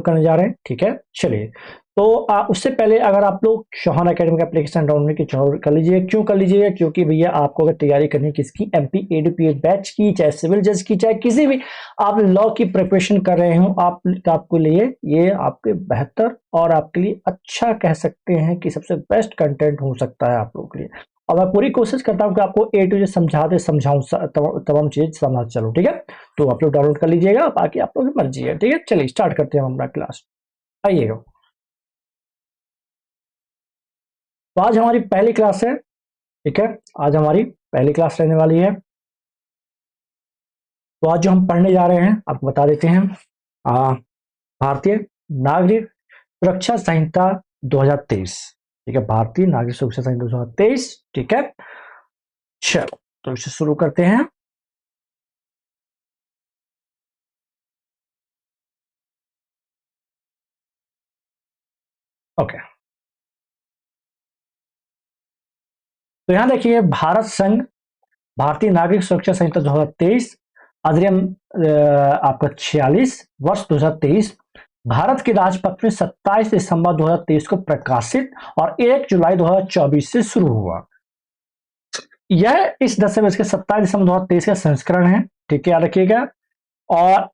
करने जा रहे हैं, ठीक है। चलिए, तो उससे पहले अगर आप लोग चौहान एकेडमी का एप्लीकेशन डाउनलोड की कर लीजिए। क्यों कर लीजिएगा? क्योंकि भैया आपको अगर तैयारी करनी है किसकी, एमपी एडीपीएस बैच की, चाहे सिविल जज की, चाहे किसी भी आप लॉ की प्रिपरेशन कर रहे हो, आपको लिए ये आपके बेहतर और आपके लिए अच्छा कह सकते हैं कि सबसे बेस्ट कंटेंट हो सकता है आप लोगों के लिए। और मैं पूरी कोशिश करता हूँ कि आपको ए टू जेड समझाऊं तमाम चीज समझ चलो, ठीक है। तो आप लोग डाउनलोड कर लीजिएगा, बाकी आप लोग की मर्जी है, ठीक है। चलिए स्टार्ट करते हैं हम अपना क्लास, आइएगा। तो आज हमारी पहली क्लास है, ठीक है। आज हमारी पहली क्लास रहने वाली है। तो आज जो हम पढ़ने जा रहे हैं आपको बता देते हैं, भारतीय नागरिक सुरक्षा संहिता 2023, ठीक है। भारतीय नागरिक सुरक्षा संहिता 2023, ठीक है। चलो तो इसे शुरू करते हैं। ओके, तो यहां देखिए, भारत संघ भारतीय नागरिक सुरक्षा संहिता 2023 अधिनियम आपका 46 वर्ष 2023 भारत के राजपत्र में 27 दिसंबर 2023 को प्रकाशित और 1 जुलाई 2024 से शुरू हुआ। यह इस दस्तावेज के 27 दिसंबर 2023 का संस्करण है, ठीक है, याद रखिएगा। और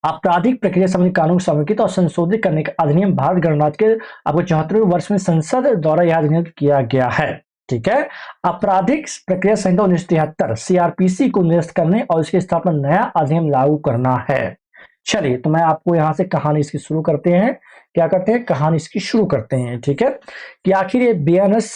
आपराधिक प्रक्रिया संबंधी कानून को समेकित और संशोधित करने का अधिनियम भारत गणराज्य के आपको 74वें वर्ष में संसद द्वारा यह अधिनियम किया गया है, ठीक है। आपराधिक प्रक्रिया संहिता 1973 सीआरपीसी को निरस्त करने और इसकी स्थापना नया अधिनियम लागू करना है। चलिए, तो मैं आपको यहां से कहानी इसकी शुरू करते हैं। क्या करते हैं, कहानी इसकी शुरू करते हैं, ठीक है। कि आखिर ये बीएनएस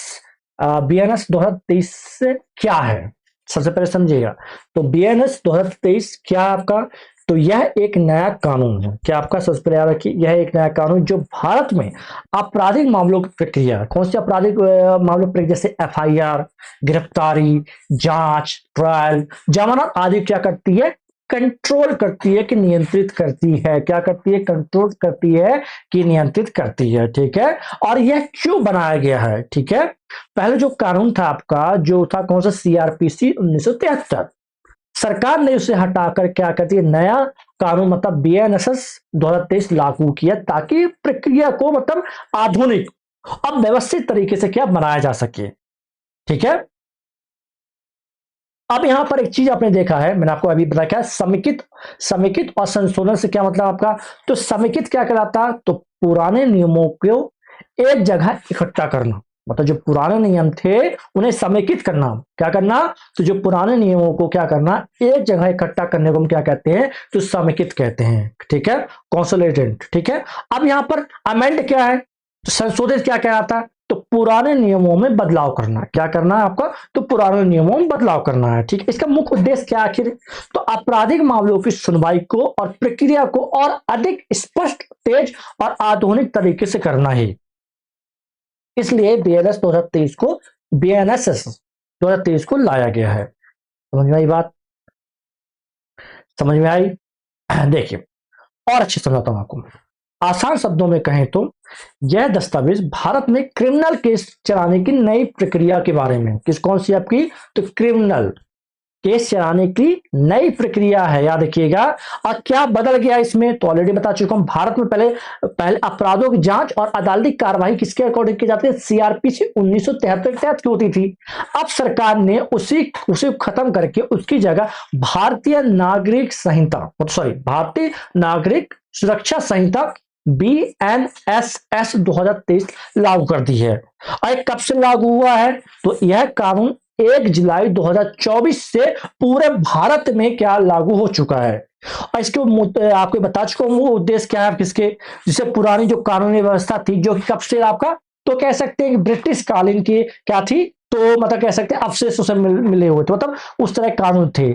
2023 से क्या है, सबसे पहले समझिएगा। तो बीएनएस 2023 क्या है आपका, तो यह एक नया कानून है। क्या आपका, सबसे पहले याद रखिए, यह एक नया कानून जो भारत में आपराधिक मामलों की प्रक्रिया, कौन सी आपराधिक मामलों की, जैसे एफआईआर, गिरफ्तारी, जांच, ट्रायल, जमानत आदि क्या करती है, कंट्रोल करती है कि नियंत्रित करती है। क्या करती है, कंट्रोल करती है कि नियंत्रित करती है, ठीक है। और यह क्यों बनाया गया है, ठीक है। पहले जो कानून था आपका, जो था कौन सा, सीआरपीसी 1973, सरकार ने उसे हटाकर क्या करती है, नया कानून मतलब बीएनएसएस 2023 लागू किया, ताकि प्रक्रिया को मतलब आधुनिक और व्यवस्थित तरीके से क्या बनाया जा सके, ठीक है। अब यहां पर एक चीज आपने देखा है, मैंने आपको अभी बताया क्या, समेकित और संशोधन से क्या मतलब आपका, तो समेकित क्या कहलाता, तो पुराने नियमों को एक जगह इकट्ठा करना, मतलब जो पुराने नियम थे उन्हें समेकित करना। क्या करना, तो जो पुराने नियमों को क्या करना, एक जगह इकट्ठा करने को हम क्या कहते हैं, तो समेकित कहते हैं, ठीक है, कंसोलिडेट, ठीक है। अब यहां पर अमेंड क्या है, तो संशोधित क्या कहलाता है, तो पुराने नियमों में बदलाव करना। क्या करना है आपका, तो पुराने नियमों में बदलाव करना है, ठीक है। इसका मुख्य उद्देश्य क्या आखिर, तो आपराधिक मामलों की सुनवाई को और प्रक्रिया को और अधिक स्पष्ट, तेज और आधुनिक तरीके से करना है। इसलिए बीएनएस 2023 को बीएनएसएस 2023 को लाया गया है। समझ में आई बात, समझ में आई? देखिए और अच्छे समझाता हूं आपको, आसान शब्दों में कहें तो यह दस्तावेज भारत में क्रिमिनल केस चलाने की नई प्रक्रिया के बारे में, किस कौन सी आपकी, तो क्रिमिनल केस चलाने की नई प्रक्रिया है, याद रखिएगा। और क्या बदल गया इसमें, तो ऑलरेडी बता चुका हूं, भारत में पहले अपराधों की जांच और अदालती कार्रवाई किसके अकॉर्डिंग की जाती है, सीआरपीसी 1973 के तहत की होती थी। अब सरकार ने उसे खत्म करके उसकी जगह भारतीय नागरिक संहिता, सॉरी, भारतीय नागरिक सुरक्षा संहिता बीएनएसएस 2023 लागू कर दी है। और कब से लागू हुआ है, तो यह कानून 1 जुलाई 2024 से पूरे भारत में क्या लागू हो चुका है। और इसके आपको बता चुका हूं वो उद्देश्य क्या है किसके, जिसे पुरानी जो कानूनी व्यवस्था थी, जो कि कब से आपका, तो कह सकते हैं कि ब्रिटिश कालीन की क्या थी, तो मतलब कह सकते हैं अवशेषों से मिले हुए थे, मतलब उस तरह कानून थे,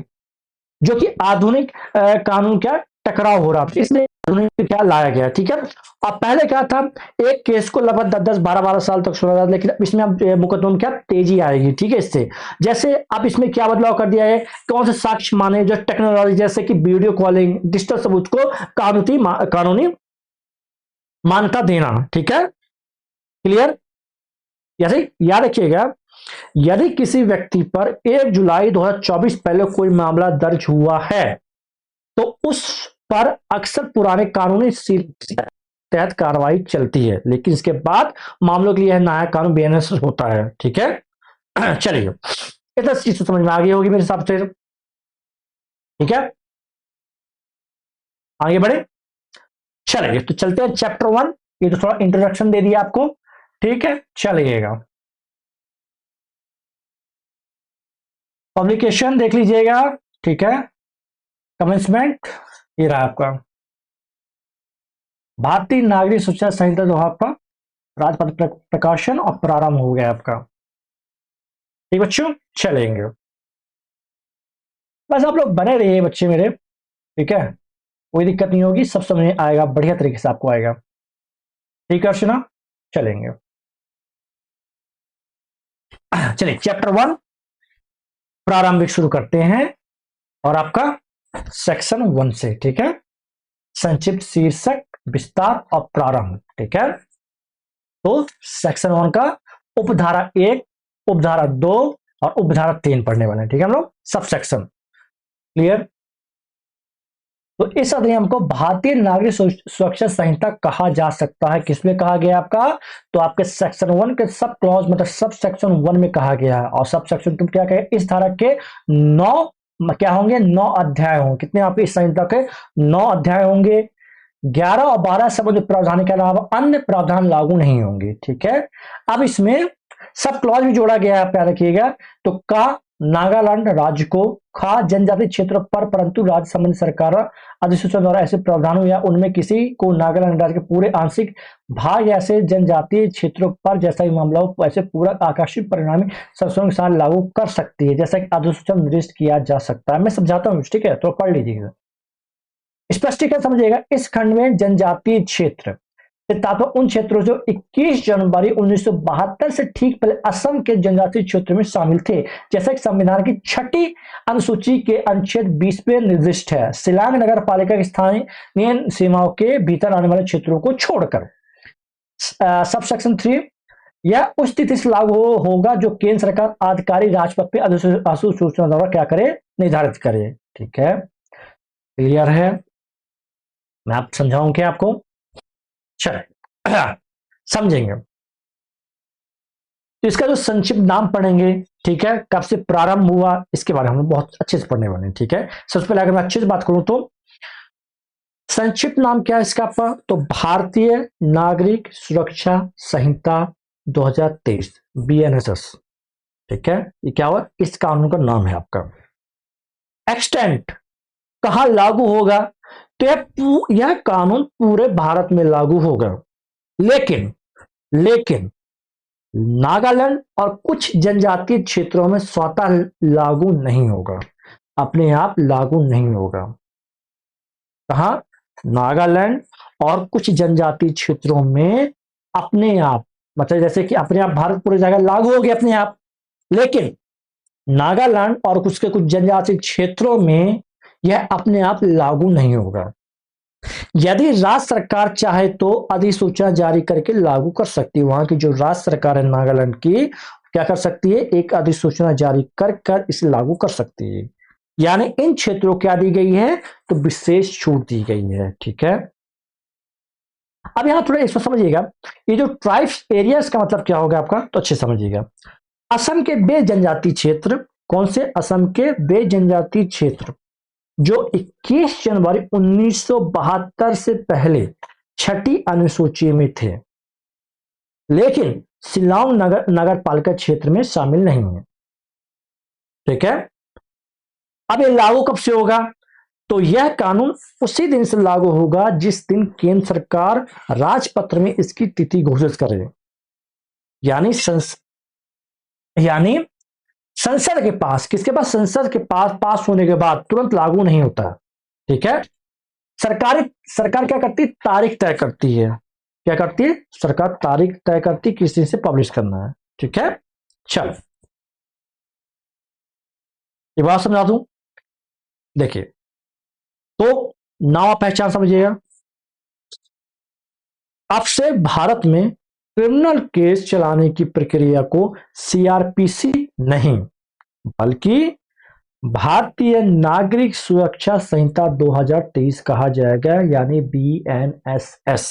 जो कि आधुनिक कानून क्या टकराव हो रहा था, इसलिए आधुनिक क्या लाया गया, ठीक है। अब पहले क्या था, एक केस को लगभग 10-10 12-12 साल तक सुना जाता, लेकिन इसमें अब मुकदमे में क्या तेजी आएगी, ठीक है। इससे जैसे अब इसमें क्या बदलाव कर दिया है, कौन से साक्ष्य माने, जो टेक्नोलॉजी जैसे कि वीडियो कॉलिंग, डिजिटल सबूत को कानूनी मान्यता देना, ठीक है, क्लियर। जैसे याद रखिएगा, यदि किसी व्यक्ति पर 1 जुलाई 2024 पहले कोई मामला दर्ज हुआ है, तो उस पर अक्सर पुराने कानूनी तहत कार्रवाई चलती है, लेकिन इसके बाद मामलों के लिए नया कानून बीएनएस होता है। ठीक है, चलिए इतना चीज तो समझ में आ गई होगी मेरे हिसाब से। ठीक है, आगे बढ़े, चलिए तो चलते हैं चैप्टर 1। ये तो थोड़ा इंट्रोडक्शन दे दिया आपको। ठीक है, चलिएगा पब्लिकेशन देख लीजिएगा। ठीक है, कमेंसमेंट ये रहा आपका भारतीय नागरिक सूचना संहिता जो आपका राजपत्र प्रकाशन और प्रारंभ हो गया आपका। ठीक बच्चों, चलेंगे बस आप लोग बने रहिए बच्चे मेरे। ठीक है, कोई दिक्कत नहीं होगी, सब समझ में आएगा, बढ़िया तरीके से आपको आएगा। ठीक है अर्चना, चलेंगे। चलिए चैप्टर 1 प्रारंभिक शुरू करते हैं, और आपका सेक्शन 1 से। ठीक है, संक्षिप्त शीर्षक, विस्तार और प्रारंभ। ठीक है, तो सेक्शन 1 का उपधारा 1, उपधारा 2 और उपधारा 3 पढ़ने वाले हैं। ठीक है, हम लोग सब सेक्शन क्लियर। तो इस अधिनियम को भारतीय नागरिक सुरक्षा संहिता कहा जा सकता है। किसमें कहा गया आपका? तो आपके सेक्शन 1 के सब क्लॉज मतलब सब सेक्शन 1 में कहा गया है। और सब सेक्शन तुम क्या कहे, इस धारा के 9 क्या होंगे, 9 अध्याय होंगे। कितने आपके इस संहिता के 9 अध्याय होंगे। 11 और 12 संबंधित प्रावधान के अलावा अन्य प्रावधान लागू नहीं होंगे। ठीक है, अब इसमें सब क्लॉज भी जोड़ा गया है, प्यार रखिएगा। तो का नागालैंड राज्य को, खा जनजातीय क्षेत्रों पर परंतु राज्य संबंधी सरकार अधिसूचना द्वारा ऐसे प्रावधानों या उनमें किसी को नागालैंड राज्य के पूरे आंशिक भाग या ऐसे जनजातीय क्षेत्रों पर जैसा ही मामला हो वैसे पूरा आकाशीय परिणामी संशोधन के साथ लागू कर सकती है, जैसा कि अधिसूचना निर्दिष्ट किया जा सकता है। मैं समझाता हूं, ठीक है, तो पढ़ लीजिएगा, स्पष्टीकरण समझिएगा। इस खंड में जनजातीय क्षेत्र तात्पर्य उन क्षेत्रों जो 21 जनवरी 1972 से ठीक पहले असम के जनजातीय क्षेत्र में शामिल थे, जैसा कि संविधान की 6ठी अनुसूची के अनुच्छेद 20 में निर्दिष्ट है। शिलांग नगर पालिका की स्थानीय सीमाओं के भीतर आने वाले क्षेत्रों को छोड़कर। सब सेक्शन 3, यह उस तिथि से लागू होगा जो केंद्र सरकार आधिकारिक राजपत्र पे अधिसूचना द्वारा क्या करे, निर्धारित करे। ठीक है, क्लियर है, मैं आप समझाऊं क्या आपको? चलिए समझेंगे। तो इसका जो संक्षिप्त नाम पढ़ेंगे, ठीक है, कब से प्रारंभ हुआ इसके बारे में हम बहुत अच्छे से पढ़ने वाले हैं। ठीक है, सबसे पहले अगर मैं अच्छे से बात करूं तो संक्षिप्त नाम क्या है इसका आपका? तो भारतीय नागरिक सुरक्षा संहिता 2023 बीएनएसएस। ठीक है, ये क्या हुआ, इस कानून का नाम है आपका। एक्सटेंट, कहां लागू होगा? तो यह कानून पूरे भारत में लागू होगा, लेकिन नागालैंड और कुछ जनजातीय क्षेत्रों में स्वतः लागू नहीं होगा, अपने आप लागू नहीं होगा। कहां? नागालैंड और कुछ जनजातीय क्षेत्रों में अपने आप, मतलब जैसे कि अपने आप भारत पूरी जगह लागू हो गया अपने आप, लेकिन नागालैंड और उसके कुछ जनजातीय क्षेत्रों में यह अपने आप लागू नहीं होगा। यदि राज्य सरकार चाहे तो अधिसूचना जारी करके लागू कर सकती है। वहां की जो राज्य सरकार है नागालैंड की, क्या कर सकती है, एक अधिसूचना जारी कर इसे लागू कर सकती है। यानी इन क्षेत्रों क्या दी गई है, तो विशेष छूट दी गई है। ठीक है, अब यहां थोड़ा इसको समझिएगा, ये जो ट्राइब्स एरियाज का मतलब क्या होगा आपका, तो अच्छे समझिएगा। असम के वे जनजातीय क्षेत्र, कौन से? असम के वे जनजातीय क्षेत्र जो 21 जनवरी 1972 से पहले 6ठी अनुसूची में थे, लेकिन शिलांग नगर पालिका क्षेत्र में शामिल नहीं है। ठीक है, अब ये लागू कब से होगा? तो यह कानून उसी दिन से लागू होगा जिस दिन केंद्र सरकार राजपत्र में इसकी तिथि घोषित करे। यानी संसद के पास, किसके पास? संसद के पास पास होने के बाद तुरंत लागू नहीं होता। ठीक है, सरकार क्या करती है, तारीख तय करती है। क्या करती है सरकार? तारीख तय करती है किस दिन से पब्लिश करना है। ठीक है, चलो ये बात समझा दूं। देखिए, तो नाम पहचान समझिएगा। अब से भारत में क्रिमिनल केस चलाने की प्रक्रिया को सीआरपीसी नहीं बल्कि भारतीय नागरिक सुरक्षा संहिता 2023 कहा जाएगा, यानी BNSS।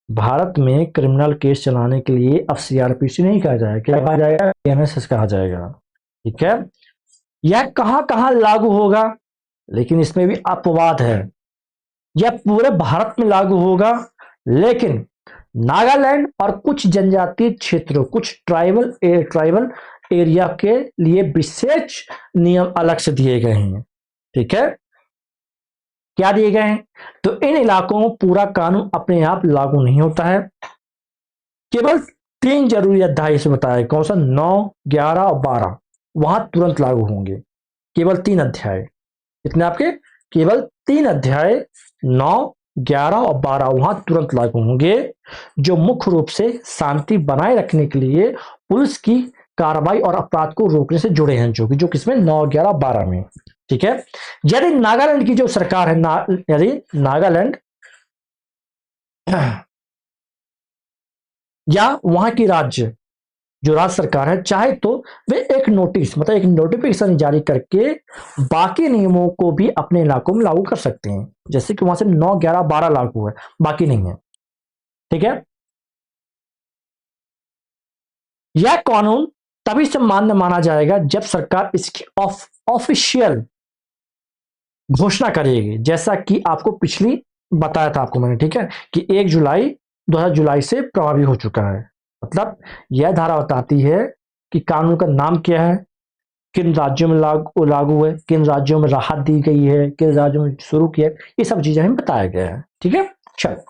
भारत में क्रिमिनल केस चलाने के लिए अब CRPC नहीं कहा जाएगा, क्या कहा जाएगा? BNSS कहा जाएगा। ठीक है, यह कहां कहां लागू होगा, लेकिन इसमें भी अपवाद है। यह पूरे भारत में लागू होगा, लेकिन नागालैंड और कुछ जनजातीय क्षेत्रों, कुछ ट्राइबल एरिया के लिए विशेष नियम अलग से दिए गए हैं। ठीक है, क्या दिए गए हैं? तो इन इलाकों में पूरा कानून अपने आप लागू नहीं होता है। केवल 3 जरूरी अध्याय से बताया, कौन सा? 9, 11 और 12 वहां तुरंत लागू होंगे। केवल 3 अध्याय, इतने आपके केवल 3 अध्याय 9, 11 और 12 वहां तुरंत लागू होंगे, जो मुख्य रूप से शांति बनाए रखने के लिए पुलिस की कार्रवाई और अपराध को रोकने से जुड़े हैं, जो किसमें? 9, 11, 12 में। ठीक है, यदि नागालैंड की जो सरकार है, यदि नागालैंड या वहां की जो राज्य सरकार है चाहे तो वे एक नोटिस, मतलब एक नोटिफिकेशन जारी करके बाकी नियमों को भी अपने इलाकों में लागू कर सकते हैं। जैसे कि वहां से 9, 11, 12 लागू है, बाकी नहीं है। ठीक है, यह कानून तभी से मान्य माना जाएगा जब सरकार इसकी ऑफिशियल घोषणा करेगी, जैसा कि आपको पिछली बताया था आपको मैंने। ठीक है, कि 1 जुलाई 2000 जुलाई से प्रभावी हो चुका है। मतलब यह धारा बताती है कि कानून का नाम क्या है, किन राज्यों में लागू है, किन राज्यों में राहत दी गई है, किन राज्यों में शुरू किया है, ये सब चीजें हमें बताया गया है। ठीक है, चलो।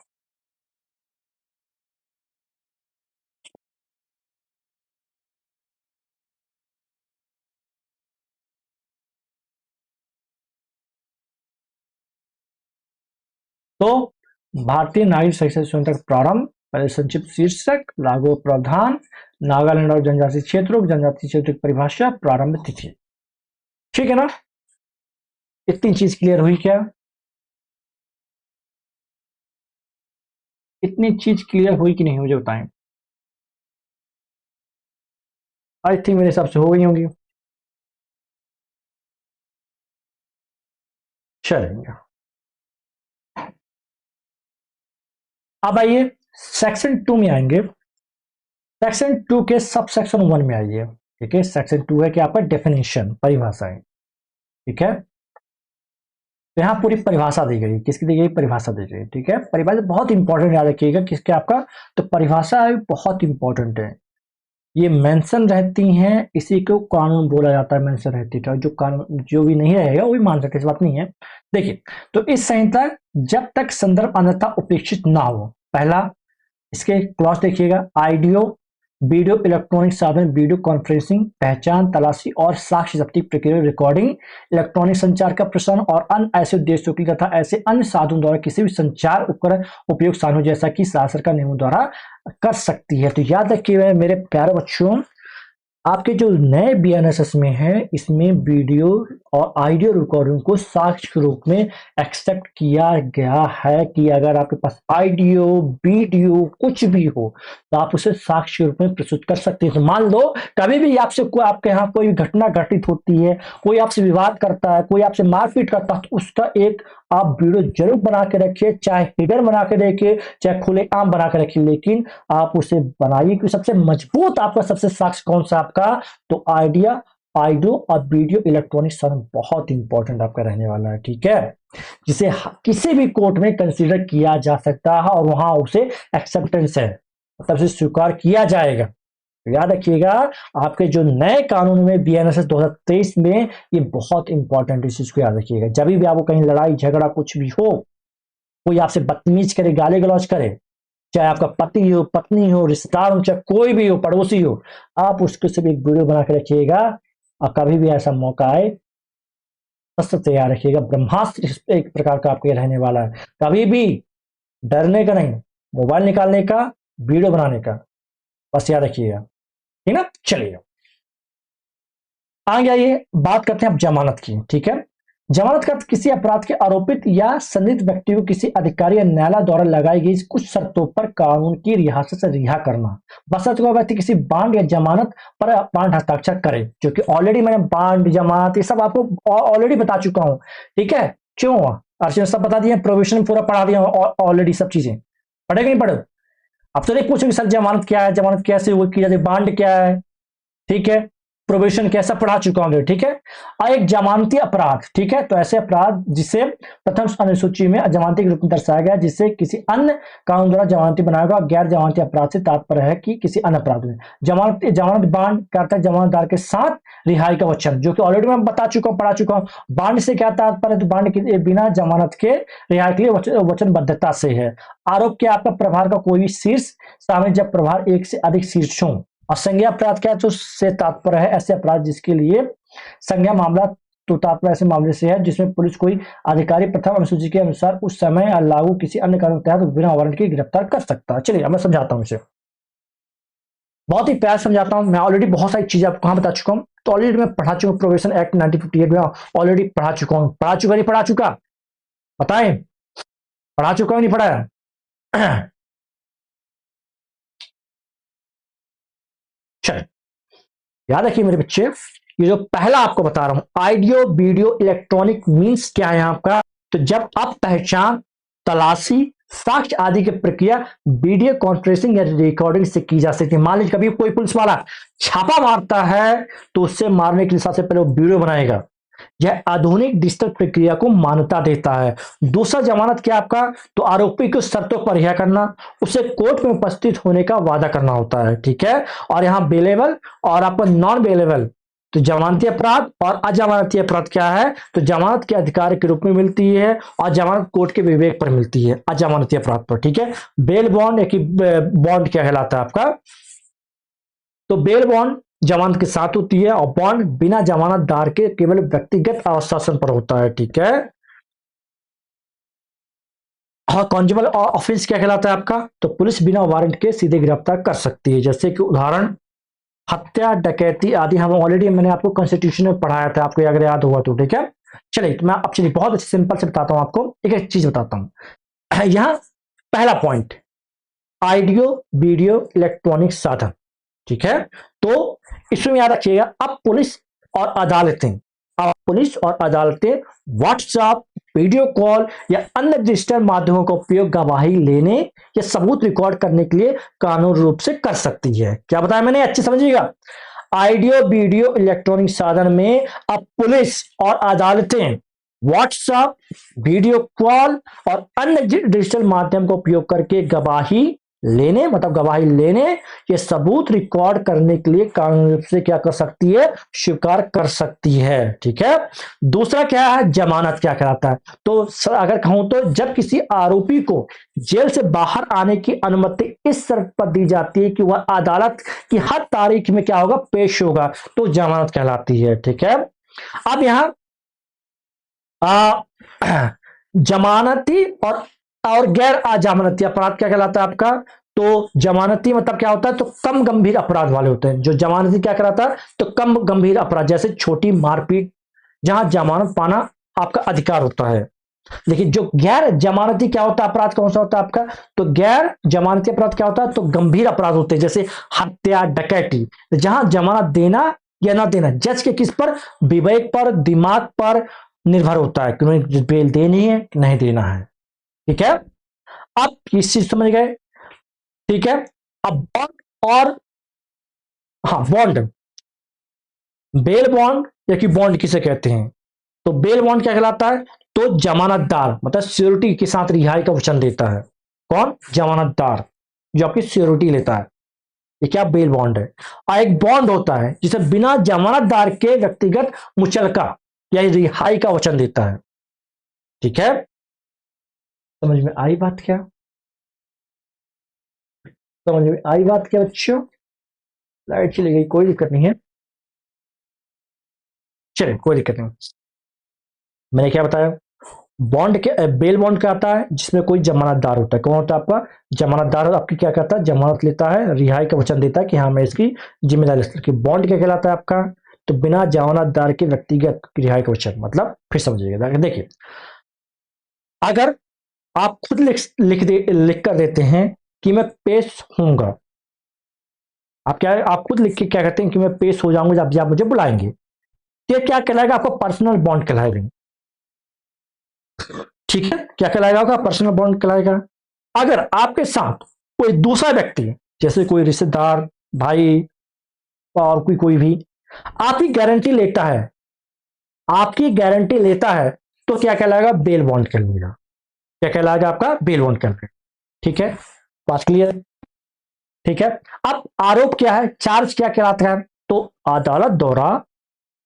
तो भारतीय नागरिक संहिता संहिता का प्रारंभ, पहले संक्षिप्त शीर्षक, लागू प्रावधान, नागालैंड और जनजातीय क्षेत्रों, जनजातीय क्षेत्र की परिभाषा, प्रारंभ तिथि। ठीक है ना, इतनी चीज क्लियर हुई क्या? इतनी चीज क्लियर हुई कि नहीं, मुझे बताएं। आई थिंक मेरे हिसाब से हो गई होंगी। चलेंगे, अब आइए सेक्शन 2 में आएंगे। सेक्शन 2 के सब सेक्शन 1 में आइए। ठीक है, सेक्शन 2 है कि आपका डेफिनेशन, परिभाषाएं। ठीक है, तो यहाँ पूरी परिभाषा दी गई, किसकी दी गई? परिभाषा दी गई। ठीक है, परिभाषा बहुत इंपॉर्टेंट, याद रखिएगा किसके आपका, तो परिभाषा बहुत इंपॉर्टेंट है। ये मेंशन रहती हैं, इसी को कानून बोला जाता है। मेंशन रहती है, जो कानून जो भी नहीं रहेगा वो भी मान सकते, इस बात नहीं है। देखिए, तो इस संहिता जब तक संदर्भ अन्यथा उपेक्षित ना हो, पहला इसके क्लॉज देखिएगा, आइडियो वीडियो इलेक्ट्रॉनिक साधन, वीडियो कॉन्फ्रेंसिंग, पहचान, तलाशी और साक्ष्य जब्ती प्रक्रिया, रिकॉर्डिंग, इलेक्ट्रॉनिक संचार का प्रसारण और अन्य ऐसे उद्देश्यों की तथा ऐसे अन्य साधनों द्वारा किसी भी संचार उपकरण उपयोग साधनों जैसा कि शासन का नियमों द्वारा कर सकती है। तो याद रखिए मेरे प्यारे बच्चों, आपके जो नए BNSS में है, इसमें वीडियो और ऑडियो रिकॉर्डिंग को साक्ष्य के रूप में एक्सेप्ट किया गया है कि अगर आपके पास ऑडियो वीडियो कुछ भी हो तो आप उसे साक्ष्य के रूप में प्रस्तुत कर सकते हैं। तो मान लो कभी भी आपसे आपके यहाँ कोई घटना घटित होती है, कोई आपसे विवाद करता है, कोई आपसे मारपीट करता है, तो उसका एक आप वीडियो जरूर बना के रखिए, चाहे हिडन बना के रखिए, चाहे खुले आम बना के रखिए, लेकिन आप उसे बनाइए कि सबसे मजबूत आपका सबसे साक्ष्य कौन सा आपका, तो ऑडियो और वीडियो इलेक्ट्रॉनिक साधन बहुत इंपॉर्टेंट आपका रहने वाला है। ठीक है, जिसे किसी भी कोर्ट में कंसीडर किया जा सकता है और वहां उसे एक्सेप्टेंस है, मतलब उसे स्वीकार किया जाएगा। तो याद रखिएगा, आपके जो नए कानून में BNSS 2023 में ये बहुत इंपॉर्टेंट, इस चीज को याद रखिएगा। जब भी आपको कहीं लड़ाई झगड़ा कुछ भी हो, कोई आपसे बदतमीज करे, गाली गलौज करे, चाहे आपका पति हो, पत्नी हो, रिश्तेदार हो, चाहे कोई भी हो, पड़ोसी हो, आप उसके सिर्फ एक वीडियो बना के रखिएगा और कभी भी ऐसा मौका आए शस्त्र तैयार रखिएगा। ब्रह्मास्त्र एक प्रकार का आपके रहने वाला है, कभी भी डरने का नहीं, मोबाइल निकालने का, वीडियो बनाने का, बस याद रखिएगा। ठीक ना, चलिए आगे आइए बात करते हैं अब जमानत की। ठीक है, जमानत का अर्थ किसी अपराध के आरोपित या संदिग्ध व्यक्ति को किसी अधिकारी या न्यायालय द्वारा लगाई गई कुछ शर्तों पर कानून की रियासत से रिहा करना, बशर्ते वह व्यक्ति किसी बांड या जमानत पर बांड हस्ताक्षर करे, जो कि ऑलरेडी मैंने बांड जमानत ये सब आपको ऑलरेडी बता चुका हूं। ठीक है, क्यों अर्चना सब बता दिया, प्रोविजन पूरा पढ़ा दिया ऑलरेडी, सब चीजें पढ़ेगा नहीं पढ़े। अब तो नहीं पूछोगे सर जमानत क्या है, जमानत कैसे वो की जाती है, बांड क्या है, ठीक है, प्रोविजन कैसा पढ़ा चुका हूं, ठीक है। और एक जमानती अपराध, ठीक है, तो ऐसे अपराध जिसे प्रथम अनुसूची में जमानती के रूप में दर्शाया गया, जिसे किसी अन्य कानून द्वारा जमानती बनाया गया, गैर जमानती अपराध से तात्पर्य है कि किसी अन्य अपराध में जमानत बांड करता है जमानतदार के साथ रिहाई का वचन, जो कि ऑलरेडी मैं बता चुका हूं, पढ़ा चुका हूं। बांड से क्या तात्पर्य है, तो बांड के बिना जमानत के रिहाई के लिए वचनबद्धता से है। आरोप के आपका प्रभार का कोई भी शीर्ष शामिल जब प्रभार एक से अधिक शीर्षों, और संज्ञा अपराध क्या है, तो से तात्पर्य है ऐसे अपराध जिसके लिए संज्ञा मामला, तो तात्पर्य ऐसे मामले से है जिसमें पुलिस कोई अधिकारी प्रथम अनुसूची के अनुसार उस समय लागू किसी अन्य कानून के तहत बिना वारंट की गिरफ्तार कर सकता है। चलिए मैं समझाता हूं इसे, बहुत ही प्यार समझाता हूं। मैं ऑलरेडी बहुत सारी चीजें आपको कहां बता चुका हूं, तो ऑलरेडी मैं पढ़ा चुका हूं, प्रोविजन एक्ट 1958 में ऑलरेडी पढ़ा चुका हूं। पढ़ा चुका नहीं पढ़ा चुका बताएं, पढ़ा चुका नहीं पढ़ा चल याद रखिए मेरे बच्चे, ये जो पहला आपको बता रहा हूं ऑडियो वीडियो इलेक्ट्रॉनिक मीन्स क्या है आपका, तो जब आप पहचान, तलाशी, साक्ष्य आदि की प्रक्रिया वीडियो कॉन्फ्रेंसिंग या रिकॉर्डिंग से की जा सकती है। मान लीजिए कभी कोई पुलिस वाला छापा मारता है तो उससे मारने के हिसाब से पहले वो वीडियो बनाएगा, यह आधुनिक डिजिटल प्रक्रिया को मान्यता देता है। दूसरा जमानत क्या आपका, तो आरोपी को शर्तों पर रिहा करना, उसे कोर्ट में उपस्थित होने का वादा करना होता है, ठीक है। और यहां बेलेबल और आपका नॉन बेलेबल, तो जमानती अपराध और अजमानती अपराध क्या है, तो जमानत के अधिकार के रूप में मिलती है और जमानत कोर्ट के विवेक पर मिलती है अजमानती अपराध पर, ठीक है। बेल बॉन्ड या बॉन्ड क्या कहलाता है आपका, तो बेल बॉन्ड जमानत के साथ होती है और बॉन्ड बिना जमानतदार के केवल व्यक्तिगत आश्वासन पर होता है, ठीक है। हाँ, कॉन्जुगल ऑफेंस क्या कहलाता है आपका, तो पुलिस बिना वारंट के सीधे गिरफ्तार कर सकती है, जैसे कि उदाहरण हत्या, डकैती आदि। हम ऑलरेडी मैंने आपको कॉन्स्टिट्यूशन में पढ़ाया था, आपको अगर याद हुआ तो, ठीक है। चलिए तो मैं अब चलिए बहुत अच्छे सिंपल से बताता हूं आपको, एक एक चीज बताता हूं। यहां पहला पॉइंट ऑडियो वीडियो इलेक्ट्रॉनिक साधन, ठीक है। तो इसमें याद रखिएगा, अब पुलिस और अदालतें व्हाट्सएप, वीडियो कॉल या अन्य डिजिटल माध्यमों का उपयोग गवाही लेने या सबूत रिकॉर्ड करने के लिए कानूनी रूप से कर सकती है। क्या बताया मैंने, अच्छे समझिएगा। ऑडियो वीडियो इलेक्ट्रॉनिक साधन में अब पुलिस और अदालतें व्हाट्सएप, वीडियो कॉल और अन्य डिजिटल माध्यम का उपयोग करके गवाही लेने, मतलब गवाही लेने ये सबूत रिकॉर्ड करने के लिए कानूनी रूप से क्या कर सकती है, स्वीकार कर सकती है, ठीक है। दूसरा क्या है, जमानत क्या कहलाता है, तो अगर कहूं तो जब किसी आरोपी को जेल से बाहर आने की अनुमति इस शर्त पर दी जाती है कि वह अदालत की हर तारीख में क्या होगा, पेश होगा, तो जमानत कहलाती है, ठीक है। अब यहां जमानती और गैर अजमानती अपराध क्या कहलाता है आपका, तो जमानती मतलब क्या होता है, तो कम गंभीर अपराध वाले होते हैं। जो जमानती क्या कहलाता है, तो कम गंभीर अपराध, जैसे छोटी मारपीट, जहां जमानत पाना आपका अधिकार होता है। लेकिन जो गैर जमानती क्या होता है अपराध, कौन सा होता है आपका, तो गैर जमानती अपराध क्या होता है, तो गंभीर अपराध होते हैं, जैसे हत्या, डकैती, जहां जमानत देना या ना देना जज के किस पर, विवेक पर, दिमाग पर निर्भर होता है कि उन्हें बेल देनी है कि नहीं देना है, ठीक है। अब इस चीज समझ गए, ठीक है। अब बॉन्ड और हाँ बॉन्ड, बेल बॉन्ड या कि बॉन्ड किसे कहते हैं, तो बेल बॉन्ड क्या कहलाता है, तो जमानतदार मतलब सिक्योरिटी के साथ रिहाई का वचन देता है। कौन, जमानतदार जो आपकी सिक्योरिटी लेता है, ये क्या बेल बॉन्ड है। और एक बॉन्ड होता है जिसे बिना जमानतदार के व्यक्तिगत मुचलका या रिहाई का वचन देता है, ठीक है। समझ में आई बात क्या, समझ में आई बात क्या बच्चों, लाइट चली गई, कोई दिक्कत नहीं है, चलिए कोई दिक्कत नहीं। मैंने क्या बताया, बॉन्ड के बेल बॉन्ड क्या आता है, जिसमें कोई जमानतदार होता है। कौन होता है आपका, जमानतदार आपकी क्या करता है, जमानत लेता है, रिहाई का वचन देता है कि हाँ मैं इसकी जिम्मेदारी। बॉन्ड क्या कहलाता है आपका, तो बिना जमानतदार के व्यक्तिगत रिहाई का वचन, मतलब फिर समझिएगा। देखिए, अगर आप खुद लिख कर देते हैं कि मैं पेश होऊंगा, आप खुद लिख के क्या कहते हैं कि मैं पेश हो जाऊंगा जब आप मुझे बुलाएंगे, तो ये क्या कहलाएगा? आपका पर्सनल बॉन्ड कहलाएगा। ठीक है, क्या कहलाएगा? आपका पर्सनल बॉन्ड कहलाएगा। अगर आपके साथ कोई दूसरा व्यक्ति, जैसे कोई रिश्तेदार, भाई और कोई भी आपकी गारंटी लेता है, तो क्या कहलाएगा? बेल बॉन्ड कहलाएगा। क्या कहलाएगा? आपका बेल बॉन्ड कहलाएगा। ठीक है, बात क्लियर? ठीक है, अब आरोप क्या है, चार्ज क्या कहलाता है? तो अदालत द्वारा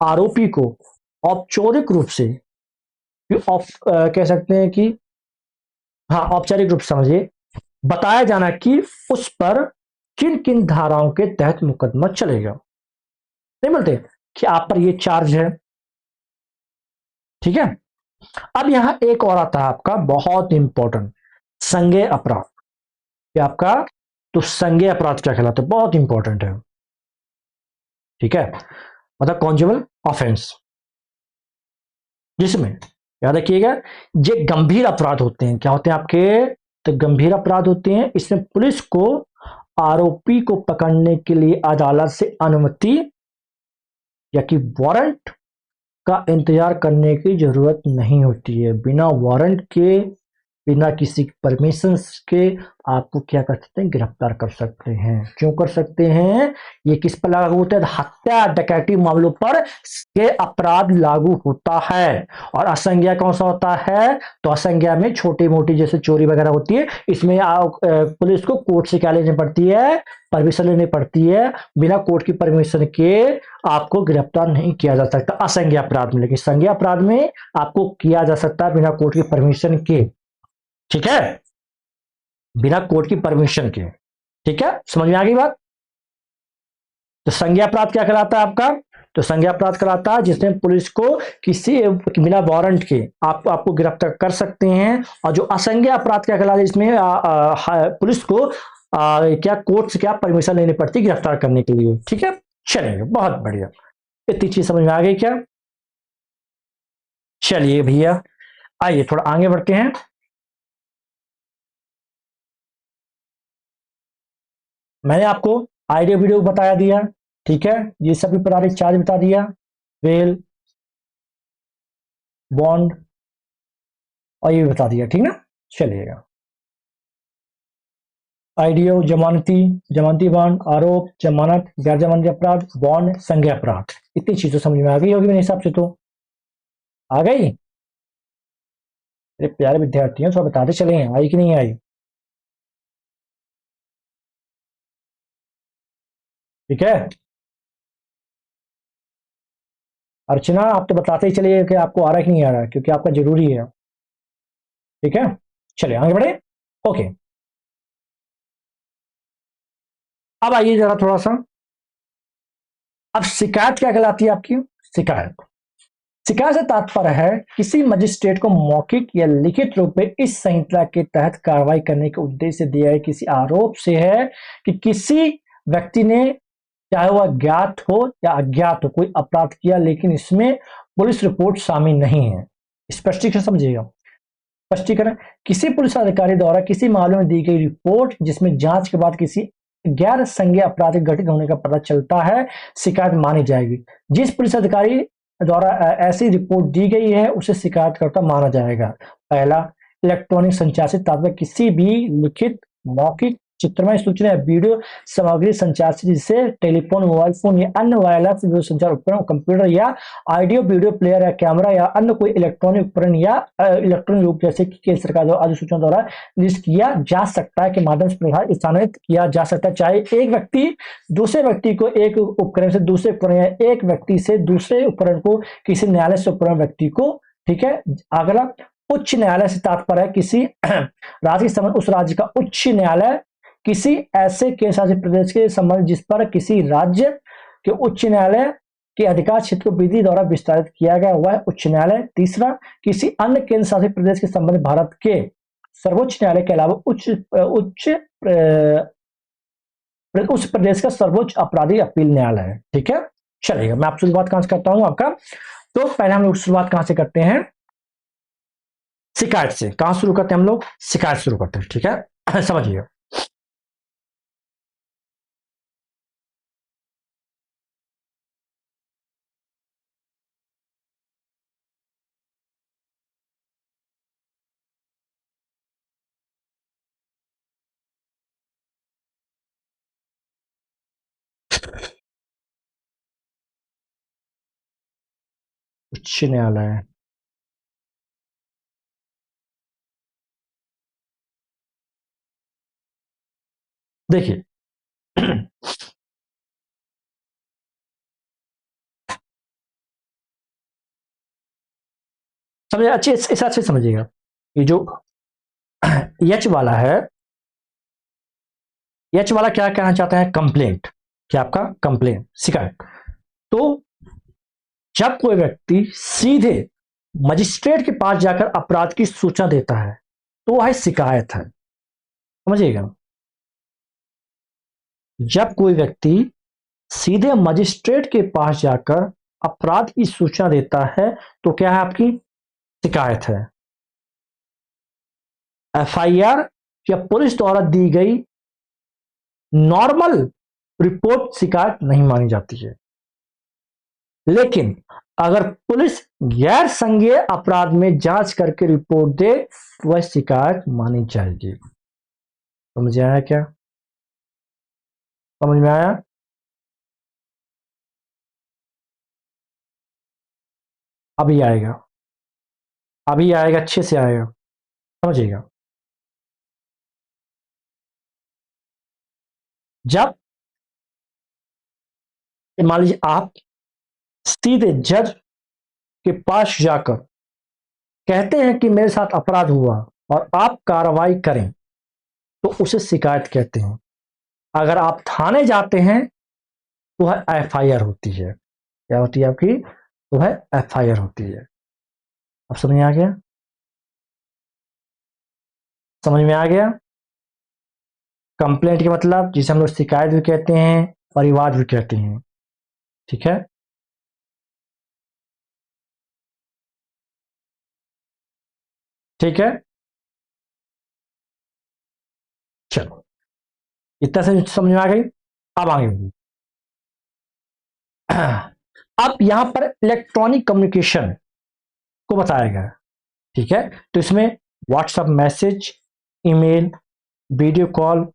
आरोपी को औपचारिक रूप से, कह सकते हैं कि, हाँ औपचारिक रूप से समझिए, बताया जाना कि उस पर किन किन धाराओं के तहत मुकदमा चलेगा। नहीं बोलते कि आप पर ये चार्ज है। ठीक है, अब यहां एक और आता है आपका बहुत इंपॉर्टेंट, संज्ञेय अपराध। क्या आपका? तो संज्ञेय अपराध क्या कहलाता है? बहुत इंपॉर्टेंट है। ठीक है, मतलब कॉन्जुगल ऑफेंस, जिसमें याद रखिएगा ये गंभीर अपराध होते हैं। क्या होते हैं आपके? तो गंभीर अपराध होते हैं। इसमें पुलिस को आरोपी को पकड़ने के लिए अदालत से अनुमति या कि वारंट का इंतजार करने की जरूरत नहीं होती है। बिना वारंट के, बिना किसी परमिशन के आपको क्या कर सकते हैं? गिरफ्तार कर सकते हैं। क्यों कर सकते हैं? ये किस पर लागू होता है? हत्या डकैती मामलों पर ये अपराध लागू होता है। और असंज्ञा कौन सा होता है? तो असंज्ञा में छोटी मोटी जैसे चोरी वगैरह होती है, इसमें पुलिस को कोर्ट से क्या लेनी पड़ती है? परमिशन लेनी पड़ती है। बिना कोर्ट की परमिशन के आपको गिरफ्तार नहीं किया जा सकता असंज्ञा अपराध में। लेकिन संज्ञा अपराध में आपको किया जा सकता है बिना कोर्ट की परमिशन के। ठीक है, बिना कोर्ट की परमिशन के। ठीक है, समझ में आ गई बात? तो संज्ञा अपराध क्या कहलाता है आपका? तो संज्ञा अपराध कहलाता है जिसमें पुलिस को किसी बिना वारंट के आपको गिरफ्तार कर सकते हैं। और जो असंज्ञा अपराध क्या कहलाता है, इसमें पुलिस को क्या कोर्ट से क्या परमिशन लेनी पड़ती है गिरफ्तार करने के लिए। ठीक है, चलिए बहुत बढ़िया, इतनी चीज समझ में आ गई क्या? चलिए भैया, आइए थोड़ा आगे बढ़ते हैं। मैंने आपको आइडिया वीडियो बताया दिया। ठीक है, ये सभी प्रारित चार्ज बता दिया, बेल, बॉन्ड और ये बता दिया। ठीक ना, चलिएगा। आईडीओ, जमानती, जमानती बॉन्ड, आरोप, जमानत, गैर जमानती अपराध, बॉन्ड, संज्ञेय अपराध, इतनी चीजें समझ में आ गई होगी मेरे हिसाब से। तो आ गई मेरे प्यारे विद्यार्थियों, तो बताते चले, आई कि नहीं आई? ठीक है, अर्चना आप तो बताते ही चलिए कि आपको आ रहा है कि नहीं आ रहा है, क्योंकि आपका जरूरी है। ठीक है, चलिए आगे बढ़े। ओके, अब आइए जरा थोड़ा सा, अब शिकायत क्या कहलाती है आपकी? शिकायत, शिकायत से तात्पर्य है किसी मजिस्ट्रेट को मौखिक या लिखित रूप में इस संहिता के तहत कार्रवाई करने के उद्देश्य से दिया है किसी आरोप से है कि किसी व्यक्ति ने, चाहे वह ज्ञात हो या अज्ञात हो, कोई अपराध किया, लेकिन इसमें पुलिस रिपोर्ट शामिल नहीं है। स्पष्टीकरण समझिएगा, स्पष्टीकरण, किसी पुलिस अधिकारी द्वारा किसी मामले में दी गई रिपोर्ट जिसमें जांच के बाद किसी गैर संज्ञेय अपराध घटित होने का पता चलता है, शिकायत मानी जाएगी। जिस पुलिस अधिकारी द्वारा ऐसी रिपोर्ट दी गई है उसे शिकायतकर्ता माना जाएगा। पहला, इलेक्ट्रॉनिक संचार से तात्पर्य किसी भी लिखित, मौखिक, चित्रमय सूचना या वीडियो सामग्री संचार से, जिससे टेलीफोन, मोबाइल फोन या अन्य वायरलेस वीडियो संचार उपकरण, कंप्यूटर या ऑडियो वीडियो प्लेयर या कैमरा या अन्य कोई इलेक्ट्रॉनिक उपकरण या इलेक्ट्रॉनिक रूप जैसे कि केंद्र सरकार द्वारा अधिसूचना द्वारा निश्चित किया जा सकता है के माध्यम से प्रभाव स्थानांतरित किया जा सकता है। चाहे एक व्यक्ति दूसरे व्यक्ति को एक उपकरण से दूसरे उपकरण या एक व्यक्ति से दूसरे उपकरण को किसी न्यायालय से उपकरण व्यक्ति को। ठीक है, अगला, उच्च न्यायालय से तात्पर्य है किसी राज्य संबंध उस राज्य का उच्च न्यायालय किसी ऐसे केंद्र शासित प्रदेश के संबंध जिस पर किसी राज्य के उच्च न्यायालय के अधिकार क्षेत्र को विधि द्वारा विस्तारित किया गया हुआ है उच्च न्यायालय। तीसरा, किसी अन्य केंद्र शासित प्रदेश के संबंध भारत के सर्वोच्च न्यायालय के अलावा उस प्रदेश का सर्वोच्च आपराधिक अपील न्यायालय है। ठीक है, चलिएगा, मैं आपसे शुरुआत कहां से करता हूं आपका। तो पहले हम लोग शुरुआत कहां से करते हैं, शिकायत से। कहां शुरू करते हैं हम लोग, शिकायत शुरू करते हैं, ठीक है। समझिए, उच्च न्यायालय। देखिए, समझिए अच्छे इस हिसाब से समझिएगा। ये जो यच वाला है, यच वाला क्या कहना चाहता है, कंप्लेंट। क्या आपका कंप्लेंट, शिकायत। तो जब कोई व्यक्ति सीधे मजिस्ट्रेट के पास जाकर अपराध की सूचना देता है तो वह शिकायत है, समझिएगा। जब कोई व्यक्ति सीधे मजिस्ट्रेट के पास जाकर अपराध की सूचना देता है तो क्या है, आपकी शिकायत है। एफआईआर या पुलिस द्वारा दी गई नॉर्मल रिपोर्ट शिकायत नहीं मानी जाती है। लेकिन अगर पुलिस गैर संज्ञेय अपराध में जांच करके रिपोर्ट दे तो वह शिकायत मानी जाएगी। समझ आया क्या, समझ में आया। अभी आएगा, अभी आएगा, अच्छे से आएगा, समझिएगा। जब मान लीजिए आप सीधे जज के पास जाकर कहते हैं कि मेरे साथ अपराध हुआ और आप कार्रवाई करें तो उसे शिकायत कहते हैं। अगर आप थाने जाते हैं तो वह एफआईआर होती है। क्या होती है आपकी, तो वह एफआईआर होती है। अब समझ में आ गया, समझ में आ गया। कंप्लेंट के मतलब जिसे हम लोग शिकायत भी कहते हैं, परिवाद भी कहते हैं, ठीक है। ठीक है, चलो, इतना से समझ में आ गई। अब आगे अब यहां पर इलेक्ट्रॉनिक कम्युनिकेशन को बताया गया, ठीक है। तो इसमें WhatsApp message, email, video call,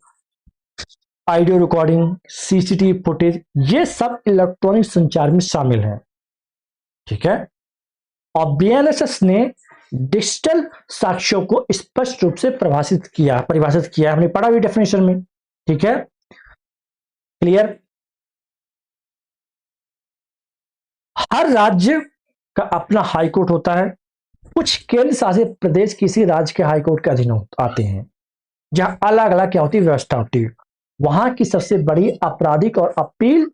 audio recording, CCTV footage, ये सब इलेक्ट्रॉनिक संचार में शामिल है, ठीक है। और बीएनएसएस ने डिजिटल साक्ष्यों को स्पष्ट रूप से परिभाषित किया, हमने पढ़ा भी डेफिनेशन में, ठीक है। क्लियर। हर राज्य का अपना हाईकोर्ट होता है। कुछ केंद्र शासित प्रदेश किसी राज्य के हाईकोर्ट के अधीन आते हैं, जहां अलग अलग क्या होती है, व्यवस्था होती है। वहां की सबसे बड़ी आपराधिक और अपील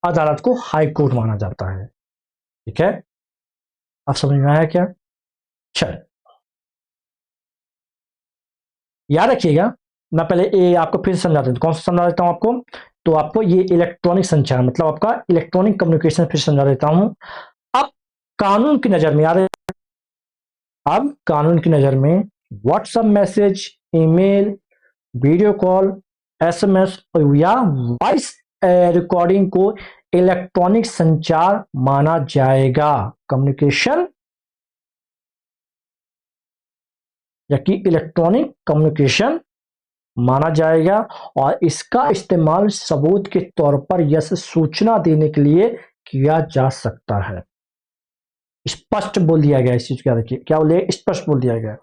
अदालत को हाईकोर्ट माना जाता है, ठीक है। आप समझ में आया क्या, चल याद रखिएगा। मैं पहले ये आपको फिर समझा देता हूँ, कौन सा समझा देता हूँ आपको। तो आपको ये इलेक्ट्रॉनिक संचार मतलब आपका इलेक्ट्रॉनिक कम्युनिकेशन फिर समझा देता हूँ। अब कानून की नजर में याद है, अब कानून की नजर में WhatsApp message, email, video call, SMS या वॉइस रिकॉर्डिंग को इलेक्ट्रॉनिक संचार माना जाएगा, कम्युनिकेशन या कि इलेक्ट्रॉनिक कम्युनिकेशन माना जाएगा। और इसका इस्तेमाल सबूत के तौर पर या सूचना देने के लिए किया जा सकता है। स्पष्ट बोल दिया गया इस चीज का, देखिए क्या बोले, स्पष्ट बोल दिया गया।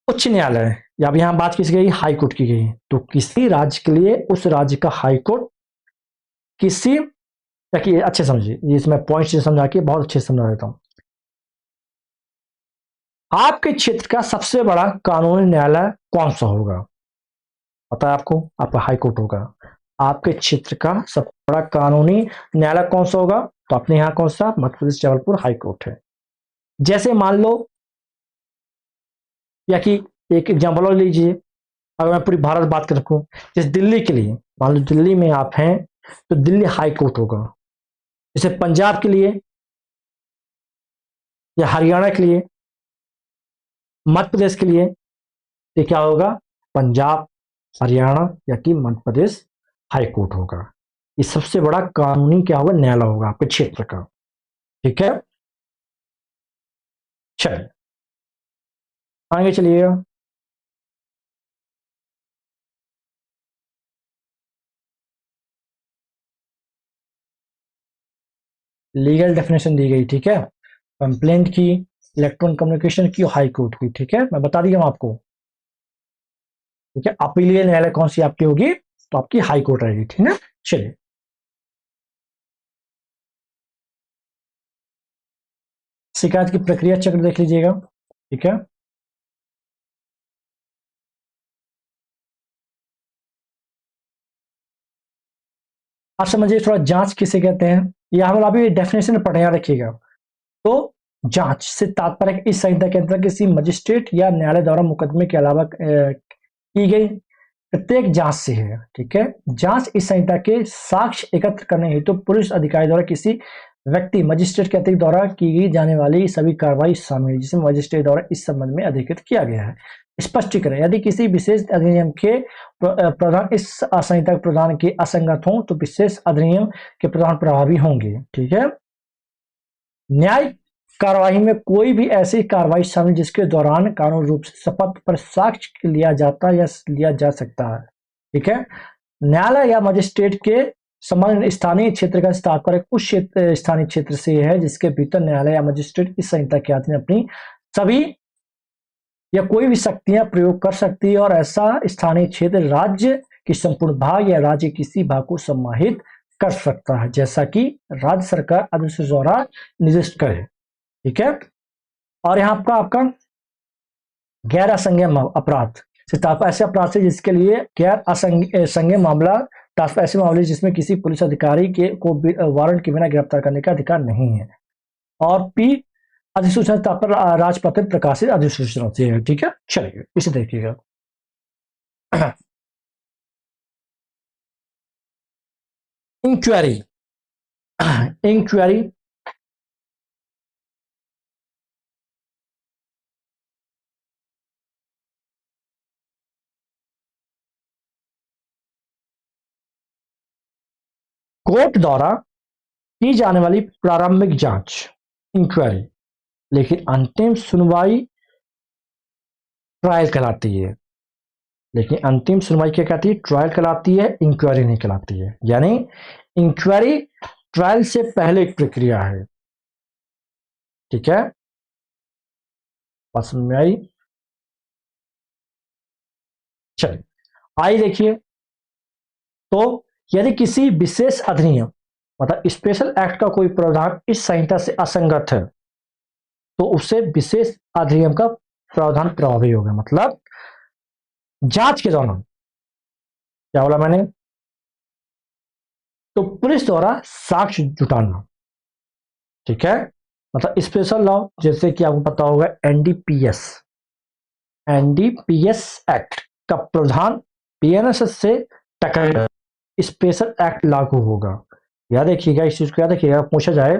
उच्च न्यायालय या अब यहां बात किसी गई, हाई कोर्ट की गई। तो किसी राज्य के लिए उस राज्य का हाई कोर्ट किसी, देखिए अच्छे समझिए, ये इसमें पॉइंट से समझा के बहुत अच्छे से समझा देता हूं। आपके क्षेत्र का सबसे बड़ा कानूनी न्यायालय कौन सा होगा, पता है आपको, आपका हाई कोर्ट होगा। आपके क्षेत्र का सबसे बड़ा कानूनी न्यायालय कौन सा होगा, तो अपने यहाँ कौन सा, मध्य प्रदेश जबलपुर हाई कोर्ट है। जैसे मान लो, या कि एक एग्जाम्पल और लीजिए, अगर मैं पूरी भारत बात कर रखूं, जैसे दिल्ली के लिए, मान लो दिल्ली में आप हैं तो दिल्ली हाई कोर्ट होगा। जैसे पंजाब के लिए या हरियाणा के लिए, मध्य प्रदेश के लिए ये क्या होगा, पंजाब, हरियाणा या कि मध्य प्रदेश हाई कोर्ट होगा। ये सबसे बड़ा कानूनी क्या होगा, न्यायालय होगा आपके क्षेत्र का। ठीक है, चलिए आगे चलिएगा। लीगल डेफिनेशन दी गई, ठीक है, कंप्लेंट की, इलेक्ट्रॉनिक कम्युनिकेशन की, हाई कोर्ट की। ठीक है, मैं बता दिया हूं आपको। ठीक है, अपीलीय न्यायालय कौन सी आपकी होगी, तो आपकी हाई कोर्ट रहेगी। ठीक है, चलिए शिकायत की प्रक्रिया चक्र देख लीजिएगा। ठीक है, आप समझिए थोड़ा, जांच किसे कहते हैं, ये हम अभी डेफिनेशन पढ़े, याद रखिएगा। तो जांच से तात्पर्य इस संहिता के अंतर्गत किसी मजिस्ट्रेट या न्यायालय द्वारा मुकदमे के अलावा की गई प्रत्येक जांच से है। ठीक है, जांच इस संहिता के साक्ष्य एकत्र करने हेतु तो पुलिस अधिकारी द्वारा किसी व्यक्ति मजिस्ट्रेट के अतिरिक्त द्वारा की गई जाने वाली सभी कार्रवाई शामिल है जिसे मजिस्ट्रेट द्वारा इस संबंध में अधिकृत किया गया है। स्पष्टीकरण, यदि किसी विशेष अधिनियम के प्रावधान इस संहिता के प्रावधान के असंगत हो तो विशेष अधिनियम के प्रावधान प्रभावी होंगे। ठीक है, न्यायिक कार्यवाही में कोई भी ऐसी कार्रवाई शामिल जिसके दौरान कानूनी रूप से शपथ पर साक्ष्य लिया जाता या लिया जा सकता है। ठीक है, न्यायालय या मजिस्ट्रेट के संबंध स्थानीय क्षेत्र का तात्पर्य उस क्षेत्र स्थानीय क्षेत्र से है जिसके भीतर न्यायालय या मजिस्ट्रेट इस संहिता के अधीन अपनी सभी या कोई भी शक्तियां प्रयोग कर सकती है और ऐसा स्थानीय क्षेत्र राज्य की संपूर्ण भाग या राज्य किसी भाग को समाहित कर सकता है जैसा कि राज्य सरकार आदेश द्वारा निर्दिष्ट करे। ठीक है, और यहाँ आपका गैर असंज्ञेय अपराध से तात्पर्य ऐसे अपराध से जिसके लिए गैर असंज्ञेय मामला, तात्पर्य ऐसे मामले जिसमें किसी पुलिस अधिकारी के को वारंट के बिना गिरफ्तार करने का अधिकार नहीं है। और पी अधिसूचना तात्पर्य राजपत्र प्रकाशित अधिसूचना से है। ठीक है, चलिए इसे देखिएगा। इंक्वायरी, इंक्वायरी कोर्ट द्वारा की जाने वाली प्रारंभिक जांच, इंक्वायरी, लेकिन अंतिम सुनवाई ट्रायल कहलाती है। लेकिन अंतिम सुनवाई क्या कहती है, ट्रायल कहलाती है, इंक्वायरी नहीं कहलाती है। यानी इंक्वायरी ट्रायल से पहले एक प्रक्रिया है। ठीक है, बात समझ में आई। चलिए आई देखिए, तो यदि किसी विशेष अधिनियम मतलब स्पेशल एक्ट का कोई प्रावधान इस संहिता से असंगत है तो उससे विशेष अधिनियम का प्रावधान प्रभावी होगा। मतलब जांच के दौरान क्या बोला मैंने, तो पुलिस द्वारा साक्ष्य जुटाना। ठीक है, मतलब स्पेशल लॉ जैसे कि आपको पता होगा एनडीपीएस, एनडीपीएस एक्ट का प्रावधान बीएनएस से टकराएगा, स्पेशल एक्ट लागू होगा। याद रखिएगा इस चीज को, याद रखिएगा, पूछा जाए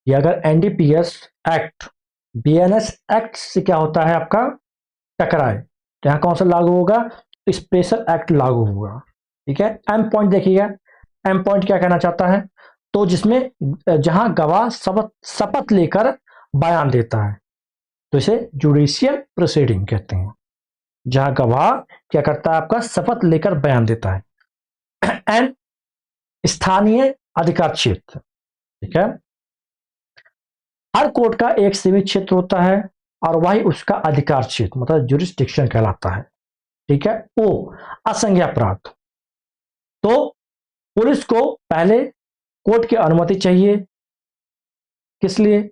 कि अगर एनडीपीएस एक्ट बीएनएस एक्ट से क्या होता है आपका टकराए तो यहां कौन सा लागू होगा, स्पेशल एक्ट लागू होगा। ठीक है, एम पॉइंट देखिएगा, एम पॉइंट क्या कहना चाहता है, तो जिसमें जहां गवाह शपथ लेकर बयान देता है तो इसे जुडिशियल प्रोसीडिंग कहते हैं। जहां गवाह क्या करता है, आपका शपथ लेकर बयान देता है। एंड स्थानीय अधिकार क्षेत्र, ठीक है, हर कोर्ट का एक सीमित क्षेत्र होता है और वही उसका अधिकार क्षेत्र मतलब जुरिस्डिक्शन कहलाता है। ठीक है, ओ असंज्ञेय अपराध, तो पुलिस को पहले कोर्ट की अनुमति चाहिए। किस लिए,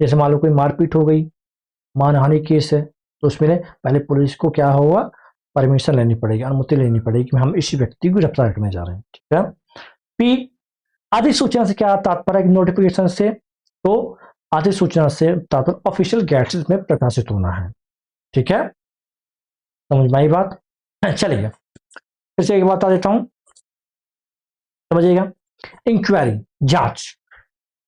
जैसे मान लो कोई मारपीट हो गई, मानहानि केस है, तो उसमें पहले पुलिस को क्या होगा, परमिशन लेनी पड़ेगी, अनुमति लेनी पड़ेगी कि हम इसी व्यक्ति को गिरफ्तार करने जा रहे हैं। ठीक है, पी अधिसूचना से क्या तात्पर्य, नोटिफिकेशन से, तो अधिसूचना से तात्पर्य ऑफिशियल गैजेट में प्रकाशित होना है। ठीक है, समझ में आई बात। चलिए फिर से एक बात बता देता हूं, समझिएगा। इंक्वायरी, जांच,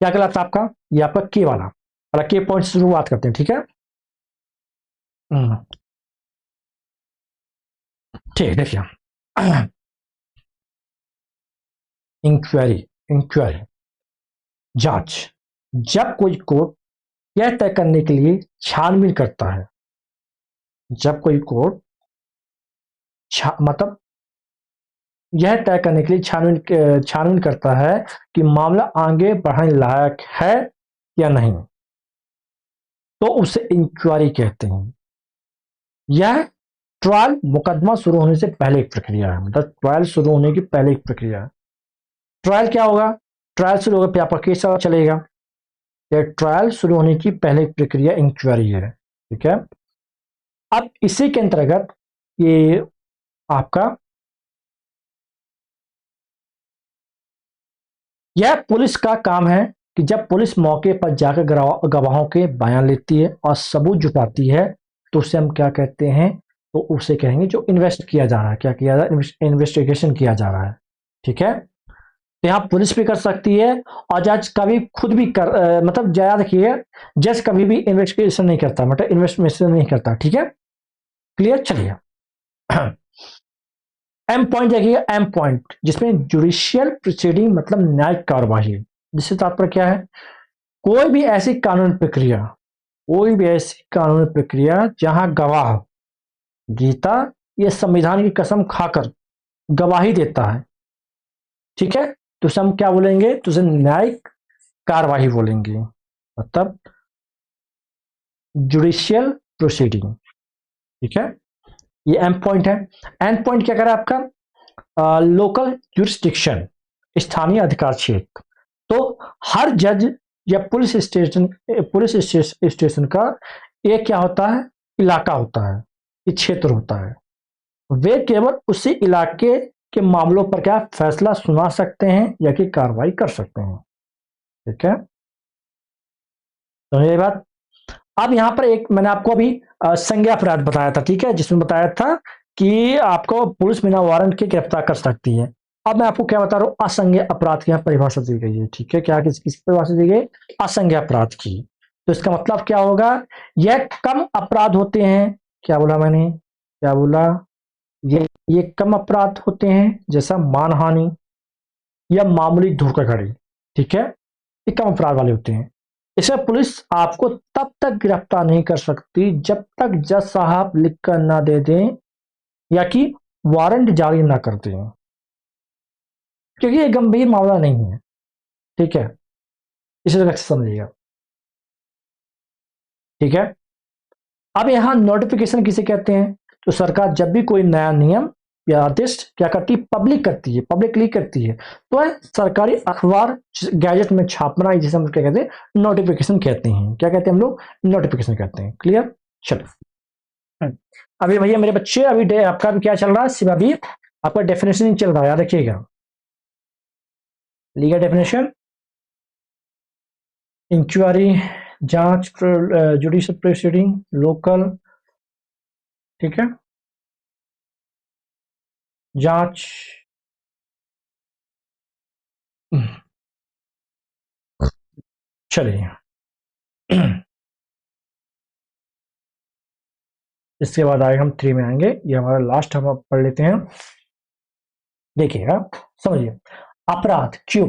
क्या कहलाता है आपका, ये आपका के वाला के पॉइंट से शुरुआत करते हैं, ठीक है। हम्म, ठीक है, देखिए। इंक्वायरी, इंक्वायरी, जांच, जब कोई कोर्ट यह तय करने के लिए छानबीन करता है, जब कोई कोर्ट मतलब यह तय करने के लिए छानबीन करता है कि मामला आगे बढ़ाने लायक है या नहीं, तो उसे इंक्वायरी कहते हैं। यह ट्रायल मुकदमा शुरू होने से पहले एक प्रक्रिया है, मतलब ट्रायल शुरू होने की पहले एक प्रक्रिया है। ट्रायल क्या होगा, ट्रायल शुरू होगा फिर आपका केस चलेगा। ट्रायल शुरू होने की पहले एक प्रक्रिया इंक्वायरी है, ठीक है। अब इसी के अंतर्गत ये आपका यह पुलिस का काम है कि जब पुलिस मौके पर जाकर गवाहों के बयान लेती है और सबूत जुटाती है, तो उसे हम क्या कहते हैं, तो उसे कहेंगे जो इन्वेस्ट किया जा रहा है, क्या किया जा रहा है, इन्वेस्टिगेशन किया जा रहा है, ठीक है। तो यहाँ पुलिस भी कर सकती है और जज कभी खुद भी मतलब याद रखिए, जज कभी भी इन्वेस्टिगेशन नहीं करता, मतलब इन्वेस्टिगेशन नहीं करता, ठीक है। क्लियर, चलिए। एम पॉइंट देखिए, एम पॉइंट जिसमें जुडिशियल प्रोसीडिंग मतलब न्यायिक कार्यवाही, जिससे तात्पर्य क्या है, कोई भी ऐसी कानूनी प्रक्रिया, कोई भी ऐसी कानूनी प्रक्रिया जहां गवाह गीता या संविधान की कसम खाकर गवाही देता है, ठीक है, तो उसे हम क्या बोलेंगे, तो उसे न्यायिक कार्यवाही बोलेंगे, मतलब जुडिशियल प्रोसीडिंग, ठीक है। ये एम पॉइंट है। एंड पॉइंट क्या कह रहा है आपका, लोकल जुरिस्डिक्शन, स्थानीय अधिकार क्षेत्र। तो हर जज या पुलिस स्टेशन का एक क्या होता है, इलाका होता है, एक क्षेत्र होता है। वे केवल उसी इलाके के मामलों पर क्या फैसला सुना सकते हैं या कि कार्रवाई कर सकते हैं, ठीक है। तो ये बात। अब यहां पर एक मैंने आपको अभी संज्ञा अपराध बताया था, ठीक है, जिसमें बताया था कि आपको पुलिस बिना वारंट के गिरफ्तार कर सकती है। अब मैं आपको क्या बता रहा हूं, असंज्ञ अपराध की यहाँ परिभाषा दी गई है, ठीक है। क्या किस परिभाषा दी गई, असंज्ञ अपराध की। तो इसका मतलब क्या होगा, यह कम अपराध होते हैं, क्या बोला मैंने, क्या बोला, ये कम अपराध होते हैं, जैसा मानहानि या मामूली धोखाधड़ी, ठीक है, ये कम अपराध वाले होते हैं। इसे पुलिस आपको तब तक गिरफ्तार नहीं कर सकती जब तक जज साहब लिख कर ना दे दें या कि वारंट जारी ना कर दें, क्योंकि ये गंभीर मामला नहीं है, ठीक है। इसे तरह से समझिएगा, ठीक है। अब यहां नोटिफिकेशन किसे कहते हैं, तो सरकार जब भी कोई नया नियम या आदेश क्या करती है, पब्लिक करती है, पब्लिकली करती है, तो है सरकारी अखबार गैजेट में छापना, जिसे हम क्या कहते हैं, नोटिफिकेशन कहते हैं। क्या कहते हैं हम लोग, नोटिफिकेशन कहते हैं। क्लियर, चलो। अभी भैया मेरे बच्चे, अभी आपका भी क्या चल रहा है, सिर्फ अभी आपका डेफिनेशन चल रहा है, याद रखिएगा। लीगल डेफिनेशन, इंक्वायरी, जांच, जुडिशियल प्रोसीडिंग, लोकल, ठीक है, जांच, चलिए। इसके बाद आगे हम 3 में आएंगे, ये हमारा लास्ट हम पढ़ लेते हैं। देखिएगा, समझिए। अपराध, क्यों,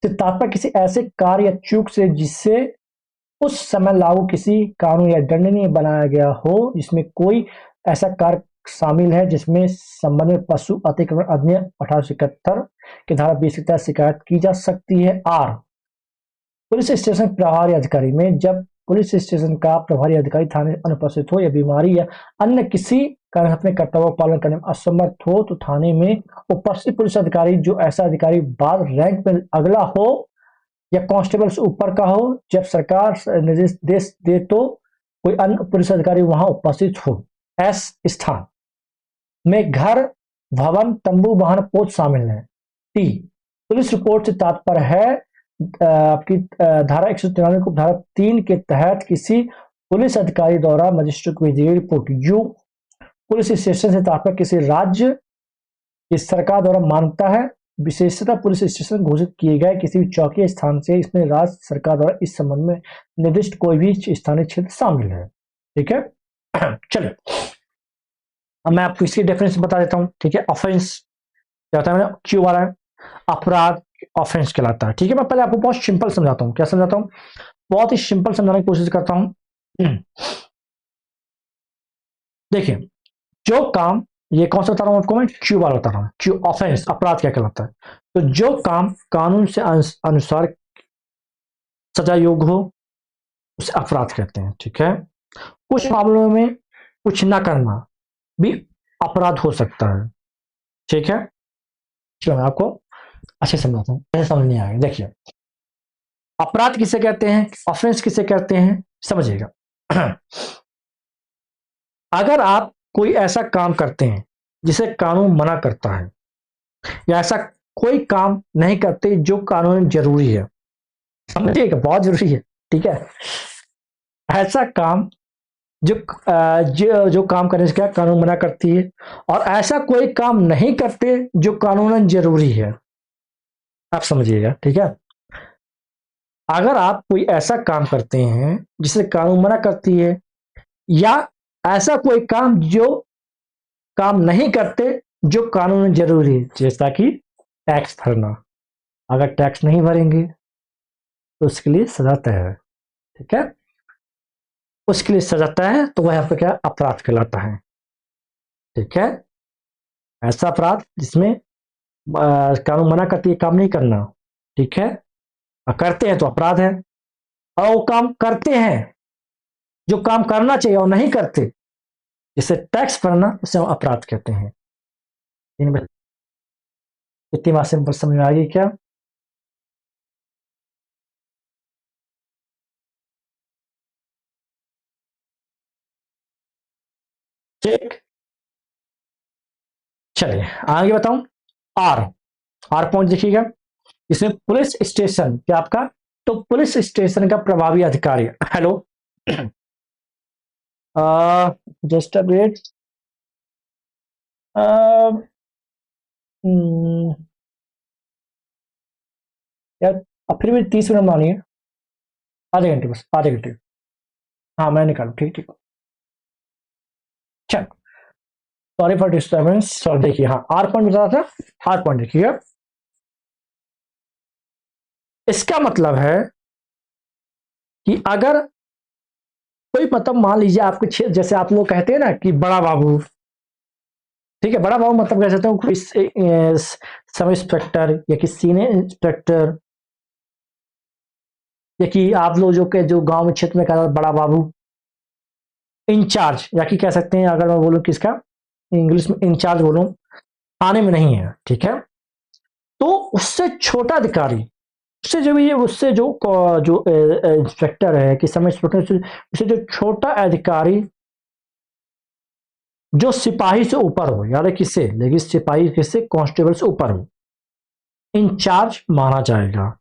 तात्पर्य किसी ऐसे कार्य या चूक से जिससे उस समय लागू किसी कानून या दंडनीय बनाया गया हो, जिसमें कोई ऐसा कार्य शामिल है जिसमें संबंध में पशु अतिक्रमण अधिनियम 1871 की धारा 20 के तहत शिकायत की जा सकती है। आर, पुलिस स्टेशन प्रभारी अधिकारी में, जब पुलिस स्टेशन का प्रभारी अधिकारी थाने में अनुपस्थित हो या बीमारी या अन्य किसी कारण अपने कर्तव्यों का पालन करने में असमर्थ हो, तो थाने में उपस्थित पुलिस अधिकारी, जो ऐसा अधिकारी बाद रैंक में अगला हो या कांस्टेबल से ऊपर का हो, जब सरकार निर्देश दे तो कोई अन्य पुलिस अधिकारी वहां उपस्थित हो। एस, स्थान में घर, भवन, तंबू, वाहन, पोस्ट शामिल है। टी, पुलिस रिपोर्ट से तात्पर्य है आपकी धारा 193 को धारा 3 के तहत किसी पुलिस अधिकारी द्वारा मजिस्ट्रेट को दी गई रिपोर्ट। यू, पुलिस स्टेशन से तात्पर्य किसी राज्य कि सरकार द्वारा मान्यता है विशेषता पुलिस स्टेशन घोषित किए गए किसी भी चौकी स्थान से इसमें राज्य सरकार द्वारा इस संबंध में निर्दिष्ट कोई भी स्थानीय क्षेत्र शामिल है। ठीक है। चलिए अब मैं आपको इसकी डेफिनेशन बता देता हूं। ठीक है। ऑफेंस क्या होता है, मैंने क्यों आ रहा है, अपराध ऑफेंस कहलाता है। ठीक है। मैं पहले आपको बहुत सिंपल समझाता हूं। क्या समझाता हूं, बहुत ही सिंपल समझाने की कोशिश करता हूं। देखिए जो काम, ये कौन सा बता रहा हूं आपको, मैं क्यू वाला बता रहा हूं। क्यू ऑफेंस अपराध क्या कहलाता है, तो जो काम कानून से अनुसार सजा योग्य हो उसे अपराध कहते हैं। ठीक है। कुछ मामलों में कुछ ना करना भी अपराध हो सकता है। ठीक है। चलो मैं आपको अच्छे समझाता हूँ, ऐसे समझ नहीं आएगा। देखिए अपराध किसे कहते हैं, ऑफेंस किसे कहते हैं, समझिएगा। अगर आप कोई ऐसा काम करते हैं जिसे कानून मना करता है, या ऐसा कोई काम नहीं करते जो कानून जरूरी है, समझिएगा बहुत जरूरी है। ठीक है। ऐसा काम जो काम करने से क्या कानून मना करती है, और ऐसा कोई काम नहीं करते जो कानूनन जरूरी है। आप समझिएगा। ठीक है। अगर आप कोई ऐसा काम करते हैं जिसे कानून मना करती है, या ऐसा कोई काम जो काम नहीं करते जो कानून जरूरी है, जैसा कि टैक्स भरना, अगर टैक्स नहीं भरेंगे तो उसके लिए सजा तय है। ठीक है। उसके लिए सजा तय है तो वह आपका क्या अपराध कहलाता है। ठीक है। ऐसा अपराध जिसमें कानून मना करती है काम नहीं करना। ठीक है। और करते हैं तो अपराध है, और वो काम करते हैं जो काम करना चाहिए और नहीं करते, जिसे टैक्स भरना, उसे हम अपराध कहते हैं। इतनी बात सिंपल समझ में आ गई क्या। ठीक। चलिए आगे बताऊं। आर, आर पॉइंट देखिएगा, इसमें पुलिस स्टेशन क्या आपका, तो पुलिस स्टेशन का प्रभावी अधिकारी, हेलो, जस्ट अ वेट, यार अब फिर भी 30 मिनट मानिए, आधे घंटे बस, आधे घंटे। हाँ मैं निकालू, ठीक ठीक। चल, सॉरी फॉर डिस्टर्बेंस। सॉरी, देखिए हाँ आर पॉइंट बता था। आर पॉइंट देखिए, इसका मतलब है कि अगर कोई मतलब मान लीजिए आपके जैसे आप लोग कहते हैं ना कि बड़ा बाबू, ठीक है, बड़ा बाबू मतलब कह सकते हो कोई सब इंस्पेक्टर या कि सीनियर इंस्पेक्टर, या कि आप लोग जो के जो गांव में क्षेत्र में कहता बड़ा बाबू, इंचार्ज, या कि कह सकते हैं अगर मैं बोलूं किसका इंग्लिश में इंचार्ज बोलूं, आने में नहीं है। ठीक है। तो उससे छोटा अधिकारी, उससे जो भी है, उससे जो जो इंस्पेक्टर है कि सब इंस्पेक्टर, उससे जो छोटा अधिकारी जो सिपाही से ऊपर हो, यार किससे, लेकिन सिपाही किससे, कांस्टेबल से ऊपर हो, इंचार्ज माना जाएगा।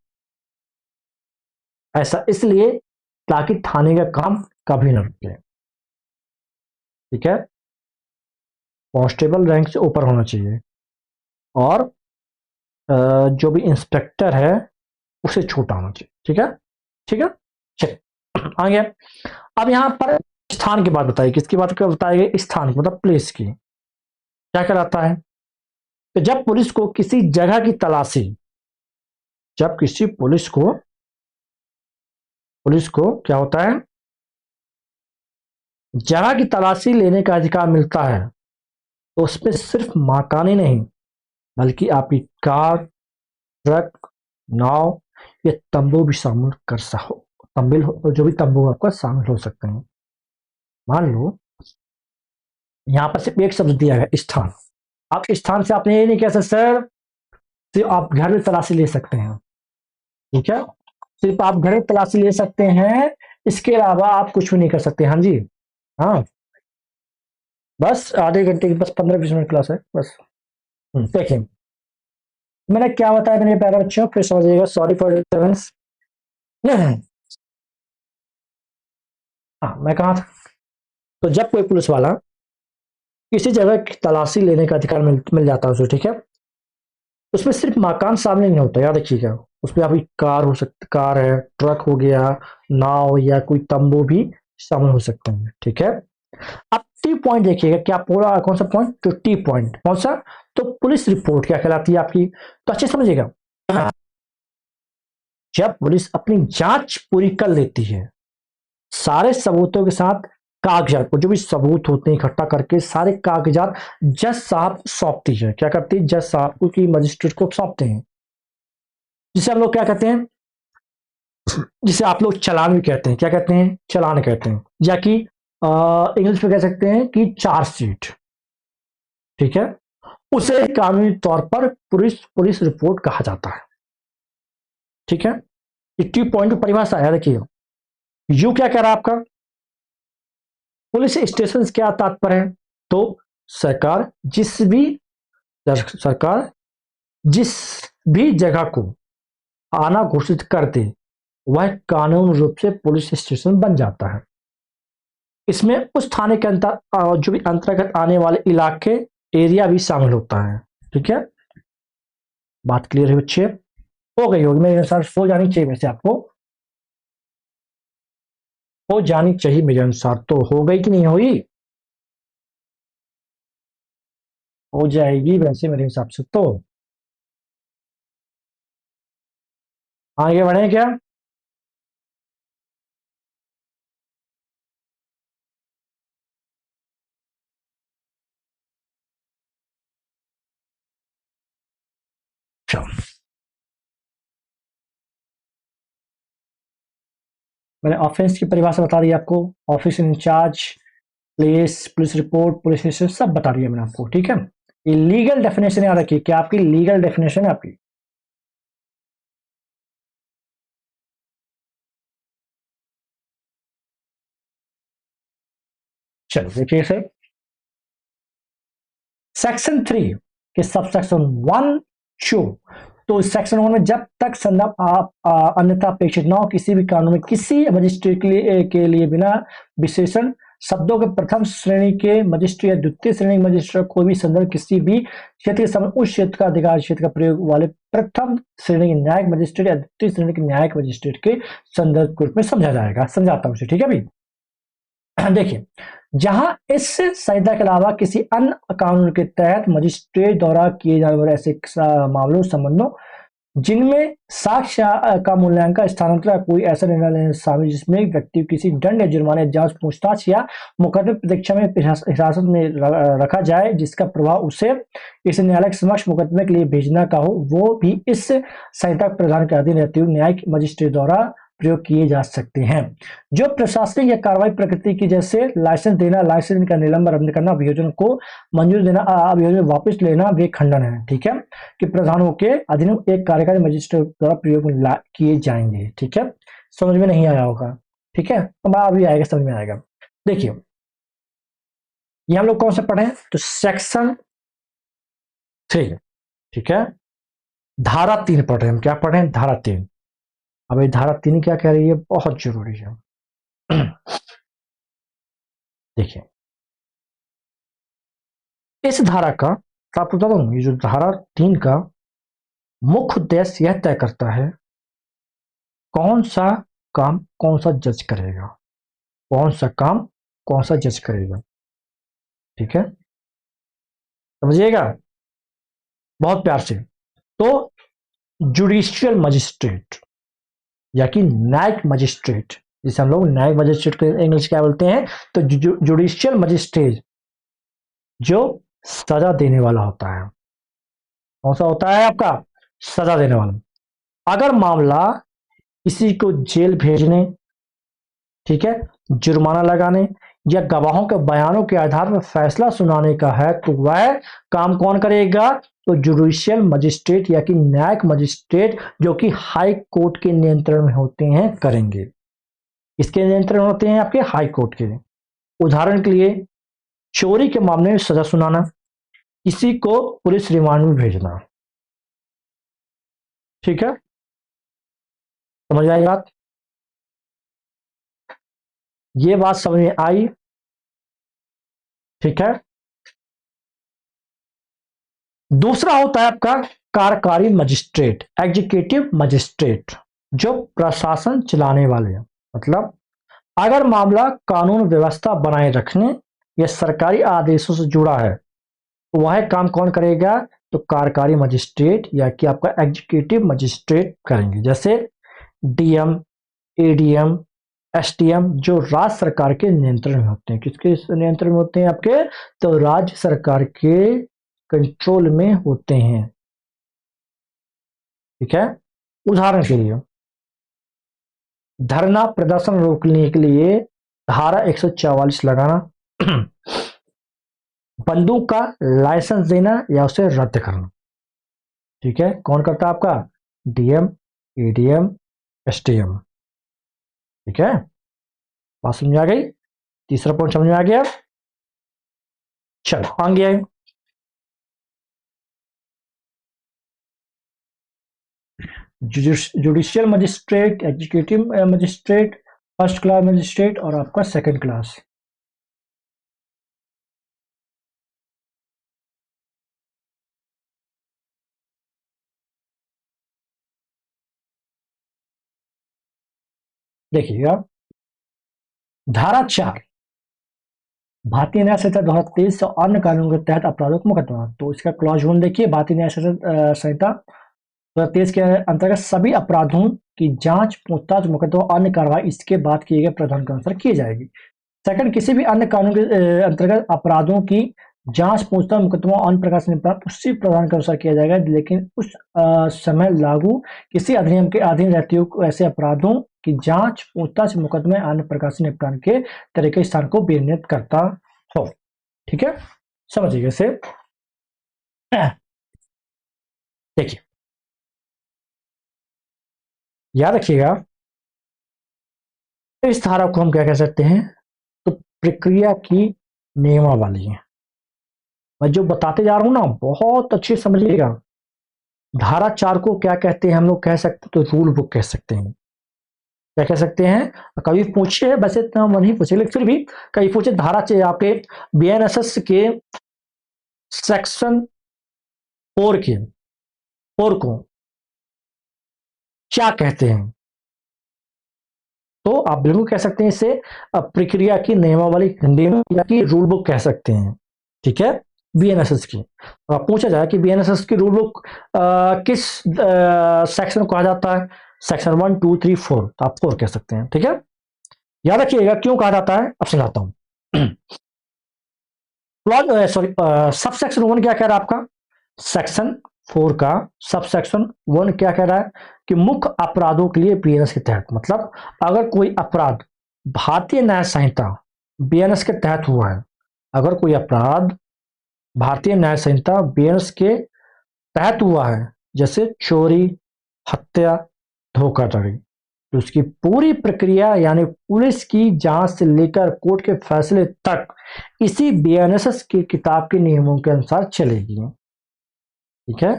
ऐसा इसलिए ताकि थाने का काम कभी न रुके। ठीक है। कांस्टेबल रैंक से ऊपर होना चाहिए, और जो भी इंस्पेक्टर है उसे छोटा होना चाहिए। ठीक है। ठीक है। चलिए आगे। अब यहां पर स्थान की बात बताइए, किसकी बात कर बताइए, स्थान मतलब प्लेस की, क्या कहलाता है, तो जब पुलिस को किसी जगह की तलाशी, जब किसी पुलिस को क्या होता है, जगह की तलाशी लेने का अधिकार मिलता है, तो उसमें सिर्फ मकाने नहीं बल्कि आपकी कार, ट्रक, नाव, ये तंबू भी शामिल कर सको, तंबिल जो भी तंबू आपका शामिल हो सकते हैं। मान लो यहां पर सिर्फ एक शब्द दिया है स्थान, आप स्थान से आपने ये नहीं कह सकते सर सिर्फ आप घर में तलाशी ले सकते हैं। ठीक है। सिर्फ आप घर में तलाशी ले सकते हैं, इसके अलावा आप कुछ भी नहीं कर सकते। हाँ जी। हाँ, बस आधे घंटे की, बस 15-20 मिनट क्लास है बस। देखिए मैंने क्या बताया मेरे प्यारे बच्चों, फिर समझिएगा, सॉरी फॉर डिस्टर्बेंस। हाँ मैं कहा था, तो जब कोई पुलिस वाला किसी जगह की तलाशी लेने का अधिकार मिल जाता है उसे, ठीक है। उसमें सिर्फ मकान शामिल नहीं होता, याद रखिएगा। उसमें आपकी कार हो सकती, कार है, ट्रक हो गया, नाव या कोई तंबू भी शामिल हो सकते हैं, ठीक है। अब टी पॉइंट देखिएगा, क्या पूरा कौन सा पॉइंट, तो टी पॉइंट कौन सा, तो पुलिस रिपोर्ट क्या कहलाती है आपकी, तो अच्छे समझिएगा। जब पुलिस अपनी जांच पूरी कर लेती है, सारे सबूतों के साथ, कागजात को, जो भी सबूत होते हैं इकट्ठा करके सारे कागजात जज साहब सौंपती है, क्या करती है, जज साहब को की मजिस्ट्रेट को सौंपते हैं, जिसे हम लोग क्या कहते हैं, जिसे आप लोग चालान भी कहते हैं, क्या कहते हैं, चालान कहते हैं, या कि इंग्लिश में कह सकते हैं कि चार्जशीट, ठीक है। उसे कानूनी तौर पर पुलिस पुलिस रिपोर्ट कहा जाता है, ठीक है। टी पॉइंट की परिभाषा है, देखिए। यू क्या कह रहा है आपका, पुलिस स्टेशन से क्या तात्पर्य है, तो सरकार सरकार जिस भी जगह को आना घोषित कर दे, वह कानून रूप से पुलिस स्टेशन बन जाता है। इसमें उस थाने के अंतर जो भी अंतर्गत आने वाले इलाके, एरिया भी शामिल होता है, ठीक है। बात क्लियर है बच्चे, हो गई होगी मेरे अनुसार, हो जानी चाहिए वैसे आपको, हो जानी चाहिए मेरे अनुसार, तो हो गई कि नहीं हुई, हो जाएगी वैसे मेरे हिसाब से तो। आगे बढ़े क्या, अच्छा। मैंने ऑफेंस की परिभाषा बता दी आपको, office incharge, place, police report, police station, सब बता दिया मैंने आपको, ठीक है। ये लीगल डेफिनेशन याद रखिए, क्या आपकी लीगल डेफिनेशन है आपकी। चलो देखिए सर, सेक्शन 3 के सब सेक्शन 1 टू, तो सेक्शन 1 में जब तक संदर्भ आप अन्यथा अपेक्षित न हो, किसी भी कानून में किसी मजिस्ट्रेट के लिए बिना विशेषण शब्दों के प्रथम श्रेणी के मजिस्ट्रेट या द्वितीय श्रेणी के मजिस्ट्रेट, कोई भी संदर्भ किसी भी क्षेत्र के समय उस क्षेत्र का अधिकार क्षेत्र का प्रयोग वाले प्रथम श्रेणी के न्यायिक मजिस्ट्रेट या द्वितीय श्रेणी के न्यायिक मजिस्ट्रेट के संदर्भ के रूप में समझा जाएगा, समझाता हूं, ठीक है भाई। देखिए, जहां इस संहिता के अलावा किसी अन्य कानून के तहत मजिस्ट्रेट द्वारा किए जाने वाले ऐसे मामलों संबंधों जिनमें साक्ष्य का मूल्यांकन, स्थानांतरण, कोई ऐसा निर्णय लेने शामिल जिसमें व्यक्ति किसी दंड या जुर्माने, जांच, पूछताछ या मुकदमे प्रतीक्षा में हिरासत में रखा जाए, जिसका प्रभाव उसे इस न्यायालय के समक्ष मुकदमे के लिए भेजना का हो, वो भी इस संहिता के प्रावधान के अधीन रहते हुए न्यायिक मजिस्ट्रेट द्वारा प्रयोग किए जा सकते हैं। जो प्रशासनिक या कार्रवाई प्रकृति की, जैसे लाइसेंस देना, लाइसेंस का निलंबन, रद्द करना, अभियोजन को मंजूरी देना, अभियोजन वापस लेना, वे खंडन है, ठीक है, कि प्रधानों के अधीन एक कार्यकारी मजिस्ट्रेट द्वारा प्रयोग किए जाएंगे, ठीक है। समझ में नहीं आया होगा, ठीक है, अब अभी आएगा, समझ में आएगा। देखिए, ये हम लोग कौन सा पढ़े, तो सेक्शन 3, ठीक है। धारा 3 पढ़ रहे हैं हम, क्या पढ़ रहे हैं, धारा 3। अब ये धारा 3 क्या कह रही है, बहुत जरूरी है। देखिए, इस धारा का, आपको बता दूं, ये जो धारा 3 का मुख्य उद्देश्य यह तय करता है कौन सा काम कौन सा जज करेगा, कौन सा काम कौन सा जज करेगा, ठीक है, समझिएगा बहुत प्यार से। तो जुडिशियल मजिस्ट्रेट या कि न्यायिक मजिस्ट्रेट, जिसे हम लोग न्यायिक मजिस्ट्रेट को इंग्लिश क्या बोलते हैं, तो जुडिशियल मजिस्ट्रेट जो सजा देने वाला होता है, कौन सा होता है आपका, सजा देने वाला। अगर मामला किसी को जेल भेजने, ठीक है, जुर्माना लगाने या गवाहों के बयानों के आधार पर फैसला सुनाने का है, तो वह काम कौन करेगा, तो जुडिशियल मजिस्ट्रेट या कि न्यायिक मजिस्ट्रेट जो कि हाई कोर्ट के नियंत्रण में होते हैं, करेंगे। इसके नियंत्रण होते हैं आपके हाई कोर्ट के। उदाहरण के लिए, चोरी के मामले में सजा सुनाना, किसी को पुलिस रिमांड में भेजना, ठीक है, समझ आई बात, ये बात समझ में आई, ठीक है। दूसरा होता है आपका कार्यकारी मजिस्ट्रेट, एग्जीक्यूटिव मजिस्ट्रेट, जो प्रशासन चलाने वाले हैं। मतलब अगर मामला कानून व्यवस्था बनाए रखने या सरकारी आदेशों से जुड़ा है तो वह काम कौन करेगा? तो कार्यकारी मजिस्ट्रेट या कि आपका एग्जीक्यूटिव मजिस्ट्रेट करेंगे। जैसे डीएम, एडीएम, एसडीएम, जो राज्य सरकार के नियंत्रण में होते हैं। किसके नियंत्रण में होते हैं आपके? तो राज्य सरकार के कंट्रोल में होते हैं। ठीक है। उदाहरण के लिए धरना प्रदर्शन रोकने के लिए धारा 144 लगाना, बंदूक का लाइसेंस देना या उसे रद्द करना। ठीक है, कौन करता है आपका? DM, ADM, SDM. ठीक है, बात समझ आ गई? तीसरा पॉइंट समझ में आ गया? चलो आगे आए। Judicial magistrate, executive magistrate, first class magistrate और आपका सेकंड क्लास। देखिएगा, धारा 4 भारतीय न्याय संहिता 2023 से अन्य कानूनों के तहत अपराधों को मुकदमा। तो इसका क्लॉज 1 देखिए, भारतीय न्याय संहिता 2023 के अंतर्गत सभी अपराधों की जांच, पूछताछ, मुकदमा और अन्य कार्रवाई इसके बाद किए गए प्रावधान के अनुसार की जाएगी। सेकंड, किसी भी अन्य कानून के अंतर्गत अपराधों की जांच, पूछताछ, मुकदमा और अन्य प्रकार से निपटान उसी प्रावधान के अनुसार किया जाएगा, लेकिन उस समय लागू किसी अधिनियम के अधीन रहते हुए ऐसे अपराधों की जांच, पूछताछ, मुकदमे अन्य प्रकार से निपटान के तरीके स्थान को विनियमित करता हो। ठीक है, समझिए इसे। देखिए, याद रखिएगा, इस धारा को हम क्या कह सकते हैं? तो प्रक्रिया की नियमावली है। मैं जो बताते जा रहा हूं ना, बहुत अच्छे से समझिएगा। धारा 4 को क्या कहते हैं? हम लोग कह सकते हैं तो रूल बुक कह सकते हैं। क्या कह सकते हैं? कभी पूछे, वैसे तो हम नहीं पूछे लेकिन फिर भी कभी पूछे, धारा चाहिए आपके बीएनएसएस के सेक्शन 4 को क्या कहते हैं? तो आप बिल्कुल कह सकते हैं इसे प्रक्रिया की नियमावली, हिंदी में, या कि रूल बुक कह सकते हैं। ठीक है, बीएनएसएस की। तो आप पूछा जाए कि बीएनएसएस की रूल बुक किस सेक्शन को कहा जाता है? सेक्शन 1, 2, 3, 4। तो आप 4 कह सकते हैं। ठीक है, याद रखिएगा क्यों कहा जाता है, अब समझाता हूं। सॉरी, सब सेक्शन 1 क्या कह रहा है आपका? सेक्शन 4 का सब सेक्शन 1 क्या कह रहा है? कि मुख्य अपराधों के लिए बीएनएस के तहत, मतलब अगर कोई अपराध भारतीय न्याय संहिता बीएनएस के तहत हुआ है, अगर कोई अपराध भारतीय न्याय संहिता बीएनएस के तहत हुआ है, जैसे चोरी, हत्या, धोखाधड़ी, तो उसकी पूरी प्रक्रिया यानी पुलिस की जांच से लेकर कोर्ट के फैसले तक इसी बीएनएसएस की किताब के नियमों के अनुसार चलेगी। ठीक है,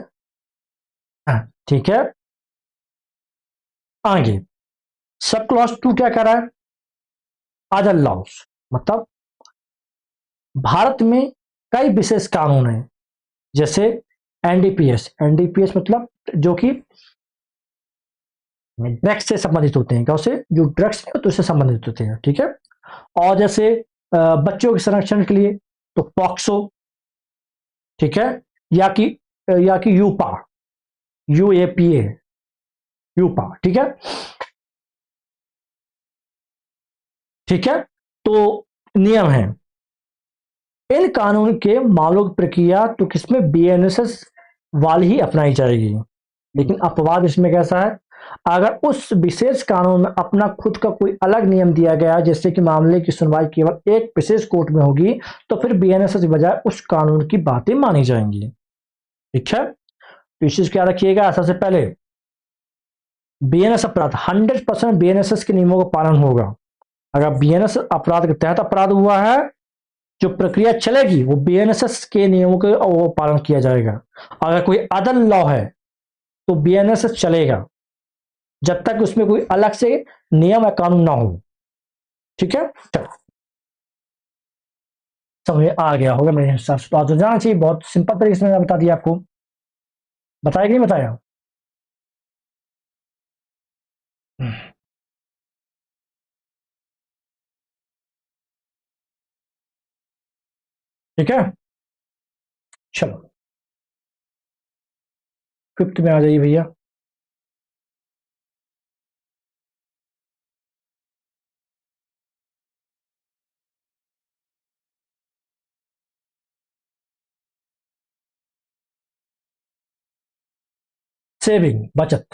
हाँ, ठीक है। आगे सब क्लॉज 2 क्या कह रहा है? अदर लॉज, मतलब भारत में कई विशेष कानून हैं, जैसे एनडीपीएस। एनडीपीएस मतलब जो कि ड्रग्स से संबंधित होते हैं। क्या उसे? जो ड्रग्स होते हैं उससे संबंधित होते हैं। ठीक है, और जैसे बच्चों के संरक्षण के लिए तो पॉक्सो। ठीक है, या कि यूपा, यूएपीए, यूपा। ठीक है, ठीक है। तो नियम है, इन कानून के मामलों की प्रक्रिया तो किसमें? बीएनएसएस वाली ही अपनाई जाएगी। लेकिन अपवाद इसमें कैसा है? अगर उस विशेष कानून में अपना खुद का कोई अलग नियम दिया गया है, जैसे कि मामले की सुनवाई केवल एक विशेष कोर्ट में होगी, तो फिर बीएनएसएस की बजाय उस कानून की बातें मानी जाएंगी। ठीक है, तो इस चीज क्या रखिएगा, सबसे पहले बीएनएस अपराध 100% बीएनएसएस के नियमों का पालन होगा। अगर बीएनएस अपराध के तहत अपराध हुआ है, जो प्रक्रिया चलेगी वो बीएनएसएस के नियमों के वो पालन किया जाएगा। अगर कोई अदर लॉ है तो बीएनएसएस चलेगा जब तक उसमें कोई अलग से नियम या कानून ना हो। ठीक है, समझ आ गया होगा मेरे हिसाब से। तो आज जाना चाहिए, बहुत सिंपल तरीके से मैंने बता दिया आपको। बताया कि नहीं बताया? ठीक है, चलो फिफ्थ में आ जाइए भैया। सेविंग, बचत।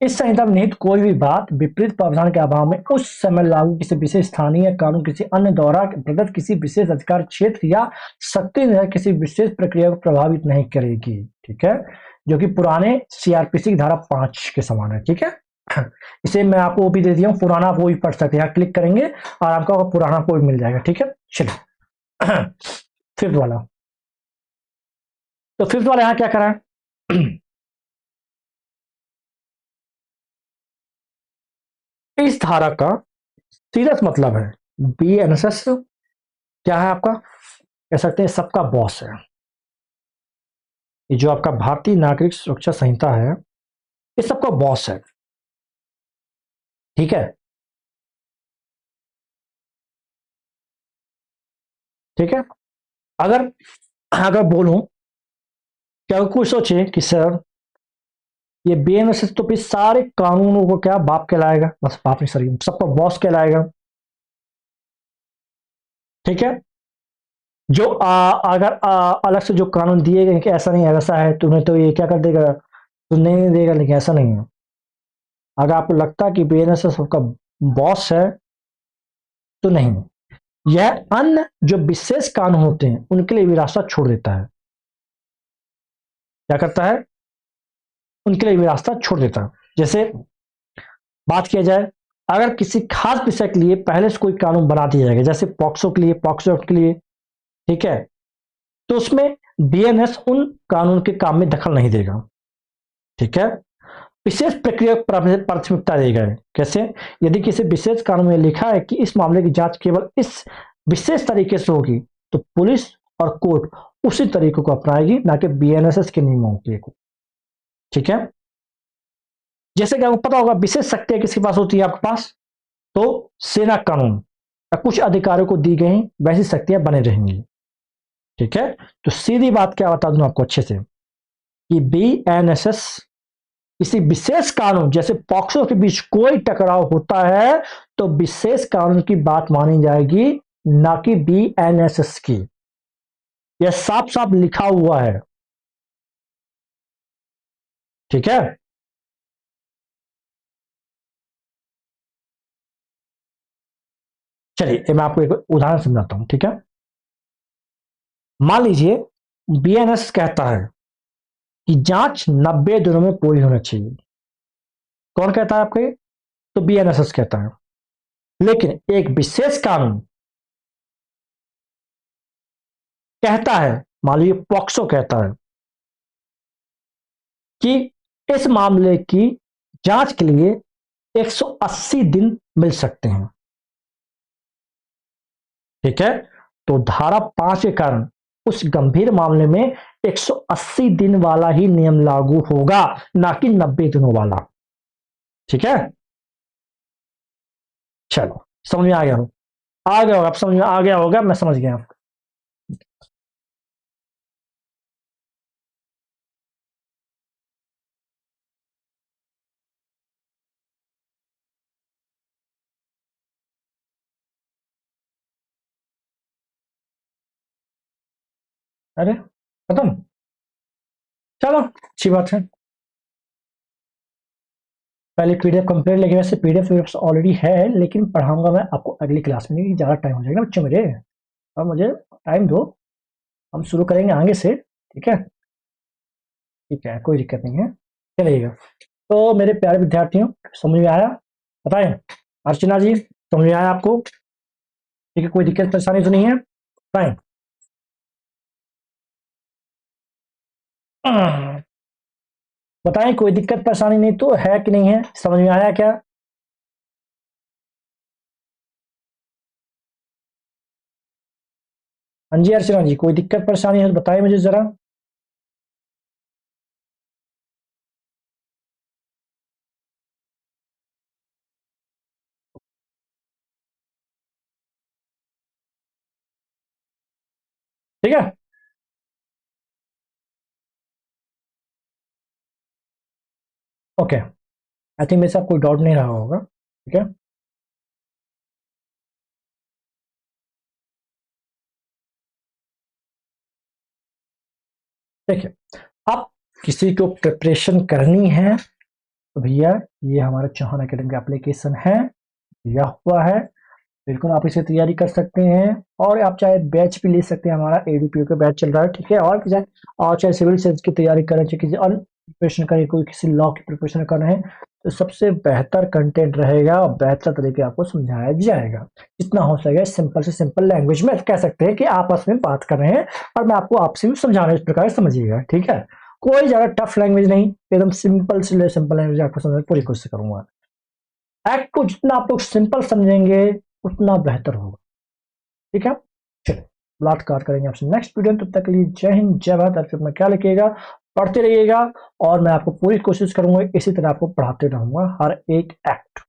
इस संहिता में निहित कोई भी बात विपरीत प्रावधान के अभाव में उस समय लागू किसी विशेष स्थानीय कानून किसी अन्य द्वारा प्रदत्त किसी विशेष अधिकार क्षेत्र या शक्ति द्वारा किसी विशेष प्रक्रिया को प्रभावित नहीं करेगी। ठीक है, जो कि पुराने सीआरपीसी की धारा 5 के समान है। ठीक है, इसे मैं आपको वो भी दे दिया हूँ, पुराना आप वो भी पढ़ सकते हैं। यहाँ क्लिक करेंगे और आपको पुराना को भी मिल जाएगा। ठीक है, चलिए फिफ्थ वाला। तो फिफ्थ वाला यहाँ क्या करा है? इस धारा का सीधा मतलब है बीएनएसएस क्या है आपका, कह सकते हैं सबका बॉस है। ये जो आपका भारतीय नागरिक सुरक्षा संहिता है, ये सबका बॉस है। ठीक है, ठीक है। अगर अगर बोलूं कि अगर कोई सोचे कि सर ये बीएनएसएस तो फिर सारे कानूनों को क्या बाप कहलाएगा, बस बाप नहीं सर, सबका बॉस कहलाएगा। ठीक है, जो अगर अलग से जो कानून दिए गए कि ऐसा नहीं है वैसा है, तुम्हें तो ये क्या कर देगा, तो नहीं देगा, लेकिन ऐसा नहीं है। अगर आपको लगता है कि बीएनएसएस सबका बॉस है तो नहीं, यह अन्य जो विशेष कानून होते हैं उनके लिए भी रास्ता छोड़ देता है। क्या करता है? उनके लिए भी रास्ता छोड़ देता है। जैसे बात किया जाए, अगर किसी खास विषय के लिए पहले से कोई कानून बना दिया जाएगा, जैसे पॉक्सो के लिए, पॉक्सो एक्ट के लिए, ठीक है, तो उसमें बीएनएस उन कानून के काम में दखल नहीं देगा। ठीक है, विशेष प्रक्रिया को प्राथमिकता दी गई। कैसे? यदि किसी विशेष कानून में लिखा है कि इस मामले की जांच केवल इस विशेष तरीके से होगी, तो पुलिस और कोर्ट उसी तरीके को अपनाएगी, ना कि बीएनएसएस के नियमों के। ठीक है, जैसे कि आपको पता होगा विशेष शक्तियां किसके पास होती है आपके पास, तो सेना कानून या कुछ अधिकारियों को दी गई वैसी शक्तियां बने रहेंगी। ठीक है, तो सीधी बात क्या बता दूं आपको अच्छे से, कि बीएनएसएस किसी विशेष कानून जैसे पॉक्सो के बीच कोई टकराव होता है तो विशेष कानून की बात मानी जाएगी, ना कि बीएनएसएस की। यह साफ साफ लिखा हुआ है। ठीक है, चलिए मैं आपको एक उदाहरण समझाता हूं। ठीक है, मान लीजिए बीएनएस कहता है कि जांच 90 दिनों में पूरी होनी चाहिए। कौन कहता है आपके? तो बीएनएसएस कहता है। लेकिन एक विशेष कानून कहता है, मान लीजिए पॉक्सो कहता है, कि इस मामले की जांच के लिए 180 दिन मिल सकते हैं। ठीक है, तो धारा 5 के कारण उस गंभीर मामले में 180 दिन वाला ही नियम लागू होगा, ना कि 90 दिनों वाला। ठीक है, चलो समझ में आ गया हो, आ गया होगा, आप समझ में आ गया होगा, मैं समझ गया। अरे खत्म, चलो अच्छी बात है। पहले पीडीएफ कंप्लीट, लेकिन वैसे पीडीएफ ऑलरेडी है, लेकिन पढ़ाऊंगा मैं आपको अगली क्लास में, नहीं ज़्यादा टाइम हो जाएगा बच्चों मेरे। अब मुझे टाइम दो, हम शुरू करेंगे आगे से। ठीक है, ठीक है, कोई दिक्कत नहीं है, चलिएगा। तो मेरे प्यारे विद्यार्थियों, समझ में आया? बताएं अर्चना जी, समझ में आया आपको? ठीक है, कोई दिक्कत परेशानी तो नहीं है? बताएं। बताएं कोई दिक्कत परेशानी नहीं तो है कि नहीं है, समझ में आया क्या? हाँ जी अर्चना जी, कोई दिक्कत परेशानी है तो बताइए मुझे जरा। ठीक है, ओके। आई थिंक मेरे साथ कोई डाउट नहीं रहा होगा, ठीक है। देखिए, अब किसी को प्रिपरेशन करनी है तो भैया ये हमारा चौहान अकेडमी का एप्लीकेशन है, दिया हुआ है। बिल्कुल आप इसे तैयारी कर सकते हैं, और आप चाहे बैच भी ले सकते हैं, हमारा एडीपीओ का बैच चल रहा है, ठीक है। और चाहे सिविल सर्विस की तैयारी करें, चाहे किसी अन्य प्रिपरेशन करें, कोई किसी लॉ की प्रिपरेशन कर रहे हैं, तो सबसे बेहतर कंटेंट रहेगा और बेहतर तरीके आपको समझाया जाएगा। जितना हो सके सिंपल से सिंपल लैंग्वेज में कह सकते हैं कि आपस में बात कर रहे हैं और मैं आपको आपसे भी समझा रहा हूँ, इस प्रकार समझिएगा, ठीक है। कोई ज्यादा टफ लैंग्वेज नहीं, एकदम सिंपल से सिंपल लैंग्वेज आपको समझने की पूरी कोशिश करूंगा। एक्ट को जितना आप लोग सिंपल समझेंगे उतना बेहतर होगा, ठीक है। चलिए, मुलाकात करेंगे आपसे नेक्स्ट वीडियो में। तब तक के लिए जय हिंद जय भारत। आप अपना क्या लिखिएगा, पढ़ते रहिएगा, और मैं आपको पूरी कोशिश करूंगा इसी तरह आपको पढ़ाते रहूंगा हर एक एक्ट।